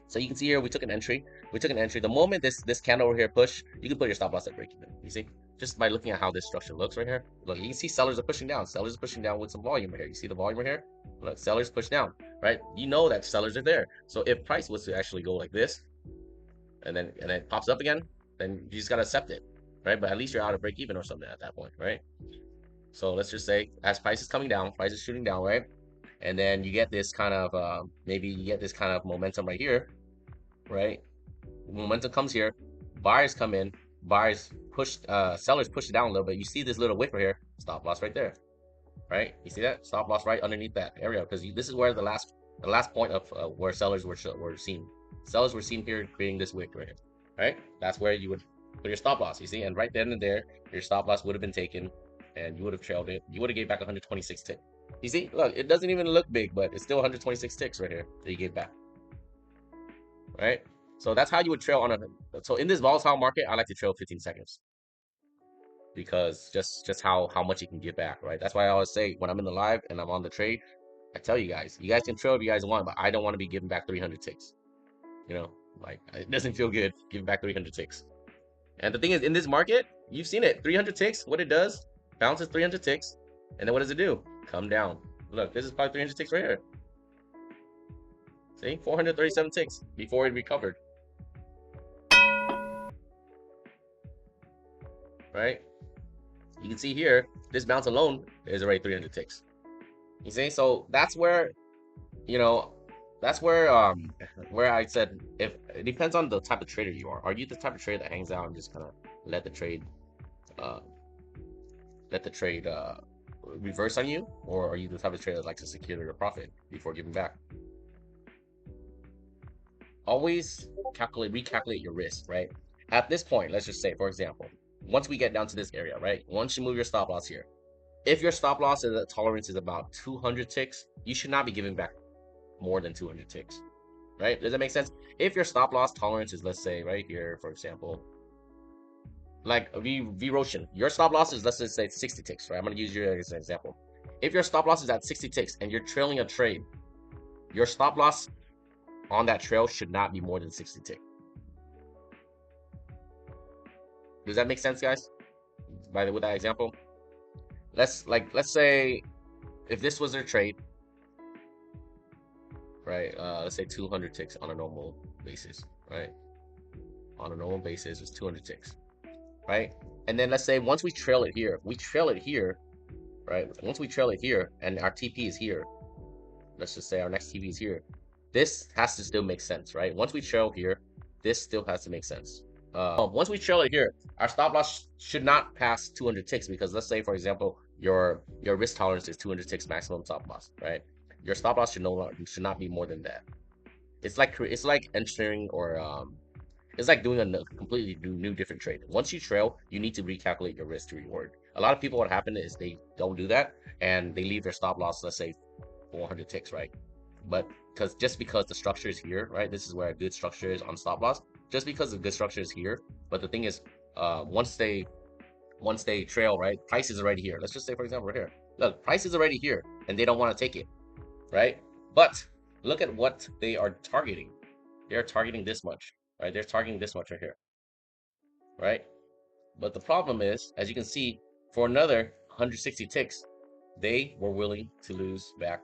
So you can see here we took an entry. We took an entry. The moment this candle over here push, you can put your stop loss at break even. You see, just by looking at how this structure looks right here. Look, you can see sellers are pushing down. Sellers are pushing down with some volume right here. You see the volume right here. Look, sellers push down, right? You know that sellers are there. So if price was to actually go like this, and then it pops up again, then you just gotta accept it, right? But at least you're out of break even or something at that point, right? So let's just say as price is coming down, price is shooting down, right? And then you get this kind of maybe you get this kind of momentum right here, right? Momentum comes here, buyers come in, buyers push, sellers push it down a little bit. You see this little wick right here, stop loss right there, right? You see that stop loss right underneath that area because this is where the last point of where sellers were seen. Sellers were seen here creating this wick right here, right? That's where you would put your stop loss. You see, and right then and there, your stop loss would have been taken, and you would have trailed it. You would have gave back 126 tick. You see, look, it doesn't even look big, but it's still 126 ticks right here that you gave back, right? So that's how you would trail on a. So in this volatile market, I like to trail 15 seconds because just how much you can get back, right? That's why I always say when I'm in the live and I'm on the trade, I tell you guys can trail if you guys want, but I don't want to be giving back 300 ticks. You know, like it doesn't feel good giving back 300 ticks. And the thing is, in this market, you've seen it. 300 ticks, what it does, bounces 300 ticks, and then what does it do? Come down. Look, this is probably 300 ticks right here. See, 437 ticks before it recovered. Right? You can see here, this bounce alone is already 300 ticks. You see, so that's where, you know, that's where I said if it depends on the type of trader you are. Are you the type of trader that hangs out and just kind of let the trade, uh, let the trade reverse on you, or are you the type of trader that likes to secure your profit before giving back? Always recalculate your risk, right? At this point, let's just say, for example, once we get down to this area, right? Once you move your stop loss here, if your stop loss is tolerance is about 200 ticks, you should not be giving back more than 200 ticks, right? Does that make sense? If your stop loss tolerance is, let's say, right here, for example, like V Roshan, your stop loss is, let's just say 60 ticks, right? I'm gonna use you as an example. If your stop loss is at 60 ticks and you're trailing a trade, your stop loss on that trail should not be more than 60 ticks. Does that make sense, guys? With that example, let's say if this was their trade, right? Let's say 200 ticks on a normal basis, right? On a normal basis, it's 200 ticks, right? And then let's say once we trail it here, right? Once we trail it here, and our TP is here, let's just say our next TP is here. This has to still make sense, right? Once we trail here, this still has to make sense. Once we trail it here, our stop loss should not pass 200 ticks because let's say, for example, your risk tolerance is 200 ticks maximum stop loss, right? Your stop loss should not be more than that. It's like entering or it's like doing a completely new different trade. Once you trail, you need to recalculate your risk to reward. A lot of people, what happen is they don't do that and they leave their stop loss, let's say 400 ticks, right? But because the structure is here, right? This is where a good structure is on stop loss. Just because the good structure is here, but the thing is, once they trail, right? Price is already here. Let's just say, for example, right here. Look, price is already here, and they don't want to take it, right? But look at what they are targeting. They are targeting this much, right? They're targeting this much right here, right? But the problem is, as you can see, for another 160 ticks, they were willing to lose back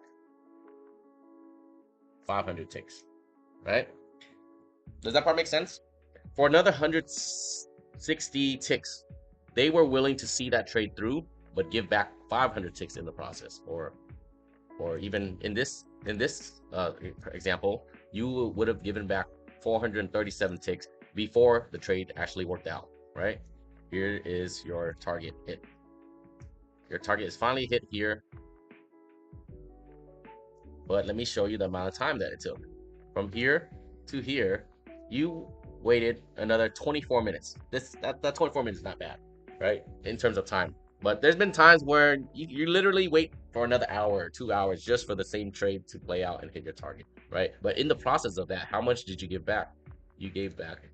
500 ticks, right? Does that part make sense? For another 160 ticks, they were willing to see that trade through, but give back 500 ticks in the process, or even in this example, you would have given back 437 ticks before the trade actually worked out, right? Here is your target hit. Your target is finally hit here, but let me show you the amount of time that it took. From here to here, you waited another 24 minutes. That 24 minutes is not bad, right? In terms of time. But there's been times where you literally wait for another hour or 2 hours just for the same trade to play out and hit your target, right? But in the process of that, how much did you give back? You gave back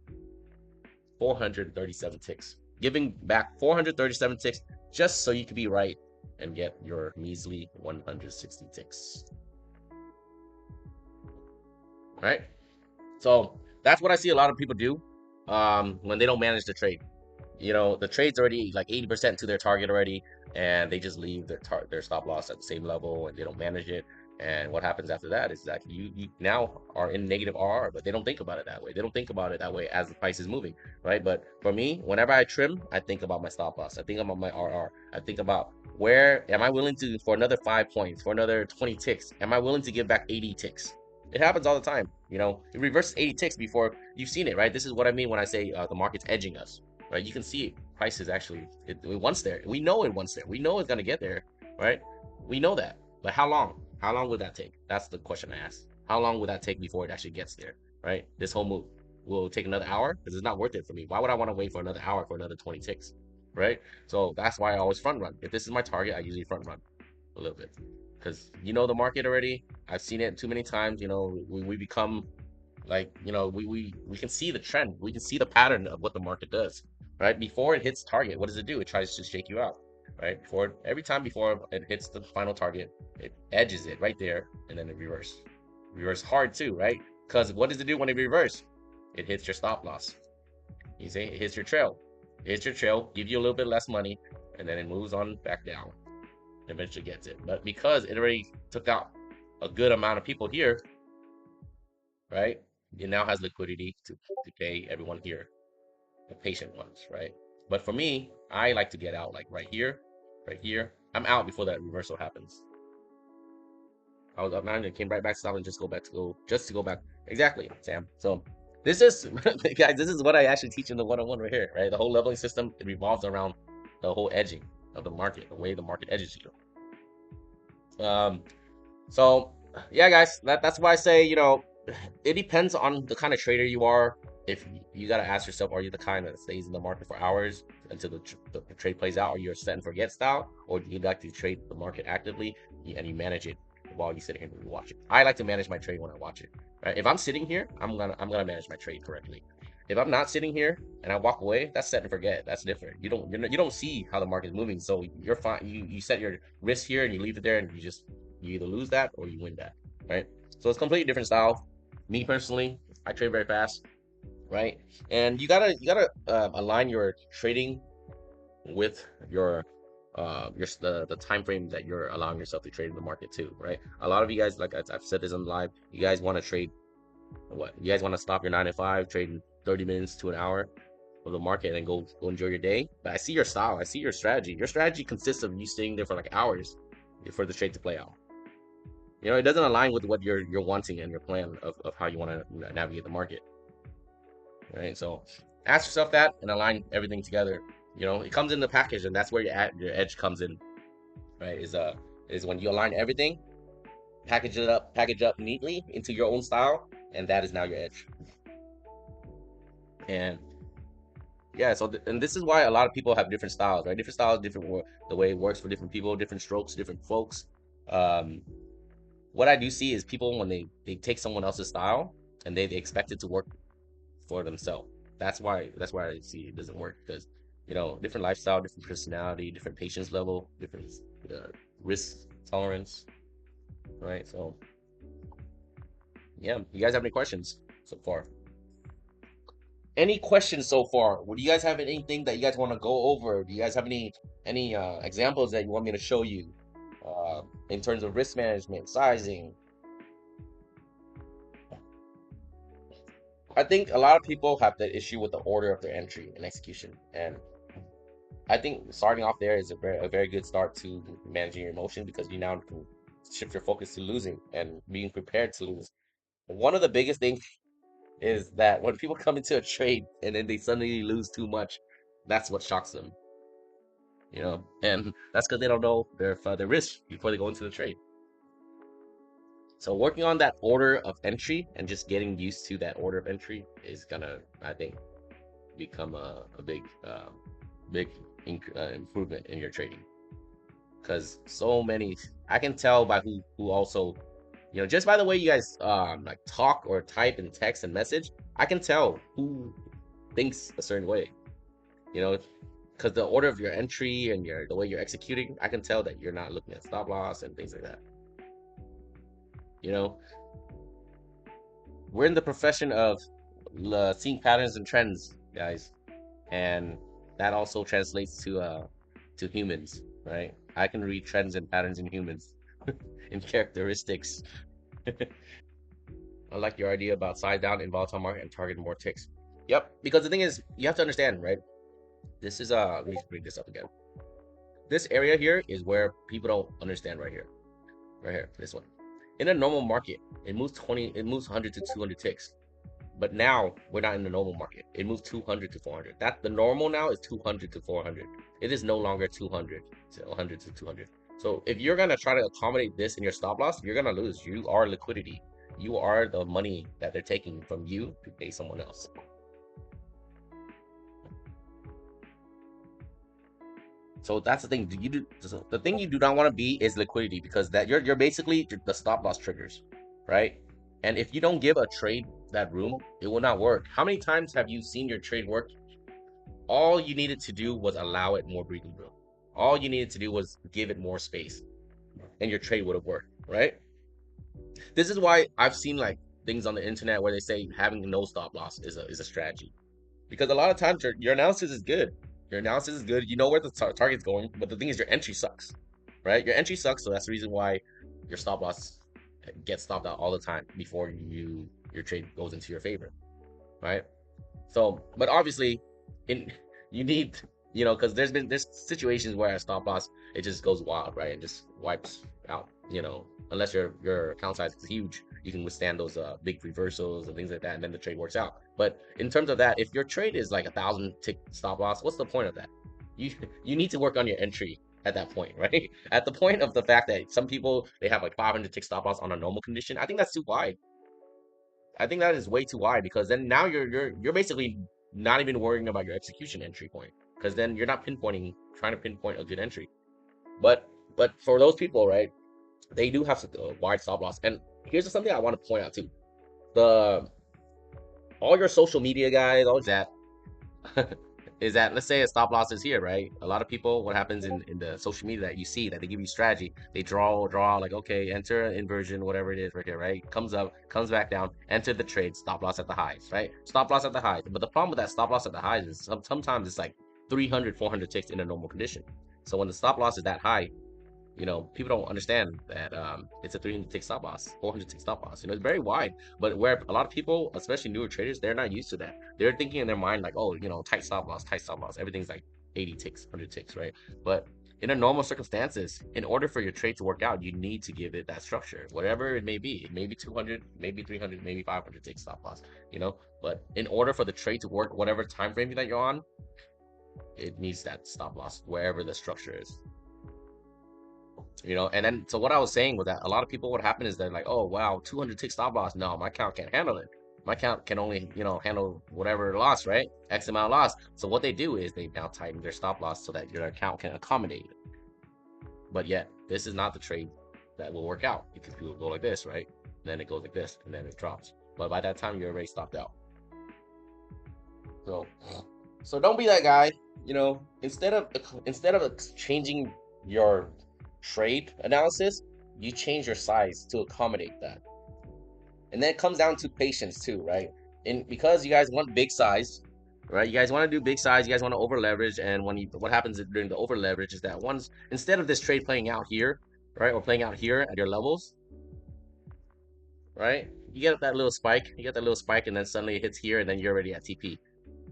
437 ticks. Giving back 437 ticks just so you could be right and get your measly 160 ticks, right? So that's what I see a lot of people do when they don't manage the trade. The trade's already like 80% to their target already, and they just leave their stop loss at the same level and they don't manage it. And what happens after that is that you now are in negative RR, but they don't think about it that way. They don't think about it that way as the price is moving, right? But for me, whenever I trim, I think about my stop loss. I think about my RR. I think about where am I willing to, for another 5 points, for another 20 ticks, am I willing to give back 80 ticks? It happens all the time. It reverses 80 ticks before you've seen it, right? This is what I mean when I say the market's edging us, right? You can see it. Price is actually it wants there. We know it wants there. We know it's gonna get there, right? We know that. But how long? How long would that take? That's the question I ask. How long would that take before it actually gets there, right? This whole move will take another hour because it's not worth it for me. Why would I want to wait for another hour for another 20 ticks, right? So that's why I always front run. If this is my target, I usually front run a little bit because the market already. I've seen it too many times. We become like, we can see the trend. We can see the pattern of what the market does, right? Before it hits target, what does it do? It tries to shake you out, right? Every time before it hits the final target, it edges it right there, and then it reverse hard too, right? Because what does it do when it reverse? It hits your stop loss. You see, it hits your trail. It hits your trail, give you a little bit less money, and then it moves on back down. Eventually gets it. But because it already took out a good amount of people here, right? It now has liquidity to pay everyone here, the patient ones, right? But for me, I like to get out like right here, right here. I'm out before that reversal happens. I was up 9 and came right back to stop and just to go back. Exactly, Sam. So this is guys, this is what I actually teach in the one-on-one right here, right? The whole leveling system, it revolves around the whole edging of the market, the way the market edges you. So yeah, guys, that's why I say, it depends on the kind of trader you are. If you got to ask yourself, are you the kind that stays in the market for hours until the trade plays out, or you're set and forget style, or do you like to trade the market actively and you manage it while you sit here and you watch it? I like to manage my trade when I watch it. Right? If I'm sitting here, I'm gonna manage my trade correctly. If I'm not sitting here and I walk away, that's set and forget. That's different. You don't see how the market is moving, so you're fine. You set your risk here and you leave it there, and you either lose that or you win that, right? So it's completely different style. Me personally, I trade very fast, right? And you gotta align your trading with the time frame that you're allowing yourself to trade in the market too, right? A lot of you guys, like I've said this on live, you guys want to trade what? You guys want to stop your 9 to 5, trade in 30 minutes to an hour of the market and go enjoy your day. But I see your style, I see your strategy. Your strategy consists of you staying there for like hours for the trade to play out. It doesn't align with what you're wanting and your plan of how you want to navigate the market, right? So ask yourself that and align everything together. It comes in the package, and that's where your edge comes in, right? Is when you align everything, package up neatly into your own style, and that is now your edge. And yeah, so and this is why a lot of people have different styles, right? Different styles, the way it works for different people, different strokes, different folks. Um, what I do see is people when they take someone else's style and they expect it to work for themselves. That's why I see it doesn't work because different lifestyle, different personality, different patience level, different uh, risk tolerance, right? So yeah, you guys have any questions so far? Any questions so far? Would you guys have anything that you guys want to go over? Do you guys have any examples that you want me to show you in terms of risk management, sizing? I think a lot of people have that issue with the order of their entry and execution, and I think starting off there is a very good start to managing your emotion because you now can shift your focus to losing and being prepared to lose. One of the biggest things is that when people come into a trade and then they suddenly lose too much, that's what shocks them, and that's because they don't know their risk before they go into the trade. So working on that order of entry and just getting used to that order of entry is gonna, I think, become a big improvement in your trading. Because so many, I can tell by who also, just by the way you guys like talk or type and text and message, I can tell who thinks a certain way. You know, because the order of your entry and the way you're executing, I can tell that you're not looking at stop loss and things like that. You know, we're in the profession of seeing patterns and trends, guys, and that also translates to humans, right? I can read trends and patterns in humans, in characteristics. I like your idea about size down in volatile market and target more ticks. Yep, because the thing is, you have to understand, right? This is let me bring this up again. This area here is where people don't understand right here. Right here, this one. In a normal market, it moves 100 to 200 ticks. But now we're not in the normal market. It moves 200 to 400. That the normal now is 200 to 400. It is no longer 200 to 100 to 200. So if you're gonna try to accommodate this in your stop loss, you're gonna lose. You are liquidity. You are the money that they're taking from you to pay someone else. So that's the thing. So the thing you do not want to be is liquidity, because that you're basically the stop loss triggers, right? And if you don't give a trade that room, it will not work. How many times have you seen your trade work? All you needed to do was allow it more breathing room. All you needed to do was give it more space, and your trade would have worked, right? This is why I've seen like things on the internet where they say having no stop loss is a strategy, because a lot of times your analysis is good. Your analysis is good. You know where the target's going, but the thing is your entry sucks, right? Your entry sucks, so that's the reason why your stop loss gets stopped out all the time before your trade goes into your favor, right? So, but obviously, in you need, because there's situations where a stop loss, it just goes wild, right? It just wipes out, unless your account size is huge, you can withstand those big reversals and things like that, and then the trade works out. But in terms of that, if your trade is like 1,000 tick stop loss, what's the point of that? You you need to work on your entry at that point, right? At the point of the fact that some people they have like 500 tick stop loss on a normal condition, I think that's too wide. I think that is way too wide, because then now you're basically not even worrying about your execution entry point, because then you're not trying to pinpoint a good entry. But for those people, right, they do have a wide stop loss. And here's something I want to point out too: the all your social media guys, all that is that, let's say a stop loss is here, right? A lot of people, what happens in the social media that you see that they give you strategy, they draw like, okay, enter inversion, whatever it is right here, right? Comes up, comes back down, enter the trade, stop loss at the highs, right? Stop loss at the highs. But the problem with that stop loss at the highs is sometimes it's like 300, 400 ticks in a normal condition. So when the stop loss is that high, people don't understand that it's a 300 tick stop loss, 400 tick stop loss. It's very wide. But where a lot of people, especially newer traders, they're not used to that. They're thinking in their mind like, oh, tight stop loss, tight stop loss. Everything's like 80 ticks, 100 ticks, right? But in a normal circumstances, in order for your trade to work out, you need to give it that structure, whatever it may be. It may be 200, maybe 300, maybe 500 tick stop loss. But in order for the trade to work, whatever time frame that you're on, it needs that stop loss wherever the structure is. And then, so what I was saying was that a lot of people, what happen is they're like, oh wow, 200 tick stop loss, no, my account can't handle it. My account can only handle whatever loss, right? X amount of loss. So what they do is they now tighten their stop loss so that your account can accommodate it. But yet this is not the trade that will work out, because people go like this, right? And then it goes like this, and then it drops. But by that time you're already stopped out. So don't be that guy. Instead of changing your trade analysis, you change your size to accommodate that. And then it comes down to patience too, right? And because you guys want big size, right? You guys want to do big size, you guys want to over leverage, and what happens during the over leverage is that once, instead of this trade playing out here, right, or playing out here at your levels, right? You get that little spike, and then suddenly it hits here, and then you're already at TP,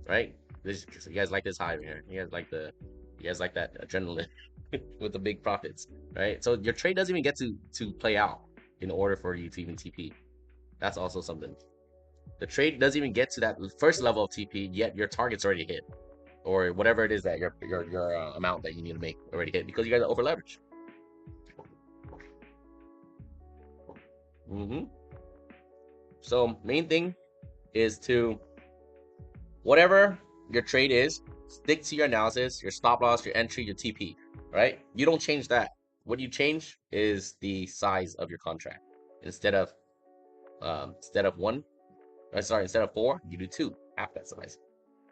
right? You guys like this high here. You guys like that adrenaline with the big profits, right? So your trade doesn't even get to play out in order for you to even TP. That's also something. The trade doesn't even get to that first level of TP yet your target's already hit, or whatever it is that your amount that you need to make already hit, because you guys are over leverage. So main thing is to, whatever your trade is, stick to your analysis, your stop loss, your entry, your TP, right? You don't change that. What you change is the size of your contract. Instead of one, instead of four, you do two, half that size,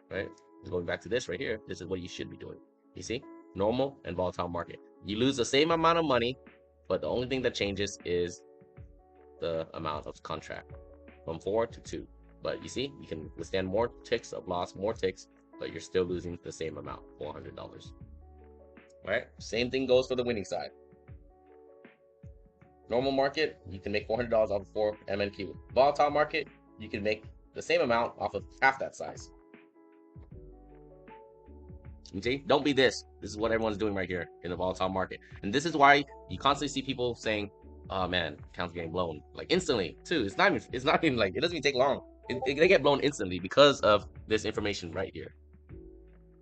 right? Going back to this right here, this is what you should be doing. You see, normal and volatile market. You lose the same amount of money, but the only thing that changes is the amount of contract from four to two. But you see, you can withstand more ticks of loss, more ticks, but you're still losing the same amount, $400. Right? Same thing goes for the winning side. Normal market, you can make $400 off of 4 MNQ. Volatile market, you can make the same amount off of half that size. You see, don't be this. This is what everyone's doing right here in the volatile market, and this is why you constantly see people saying, "Oh man, accounts getting blown like instantly." Too, it's not even. It's not even like it doesn't even take long. They get blown instantly because of this information right here.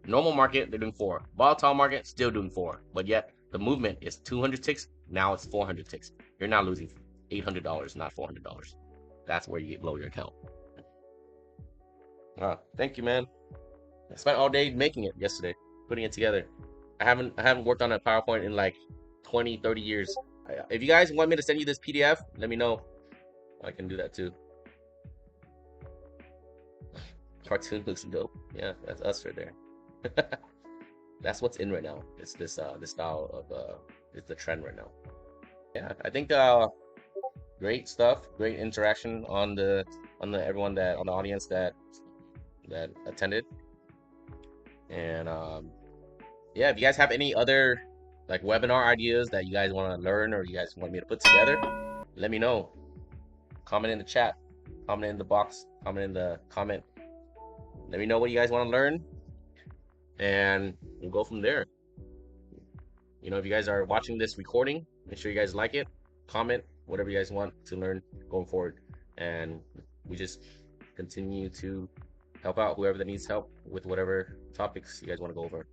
Normal market, they're doing 4. Volatile market, still doing 4, but yet the movement is 200 ticks. Now it's 400 ticks. You're now losing $800, not $400. That's where you get blow your account. Thank you, man. I spent all day making it yesterday, putting it together. I haven't worked on a PowerPoint in like 20, 30 years. If you guys want me to send you this PDF, let me know. I can do that too. Cartoon looks dope. Yeah, that's us right there. That's what's in right now. It's this style of it's the trend right now. Yeah, I think great stuff, great interaction on the everyone that on the audience that attended. And yeah, if you guys have any other like webinar ideas that you guys want to learn or you guys want me to put together, let me know. Comment in the chat, comment in the box, comment in the comment. Let me know what you guys want to learn, and we'll go from there. You know, if you guys are watching this recording, make sure you guys like it, comment, whatever you guys want to learn going forward. And we just continue to help out whoever that needs help with whatever topics you guys want to go over.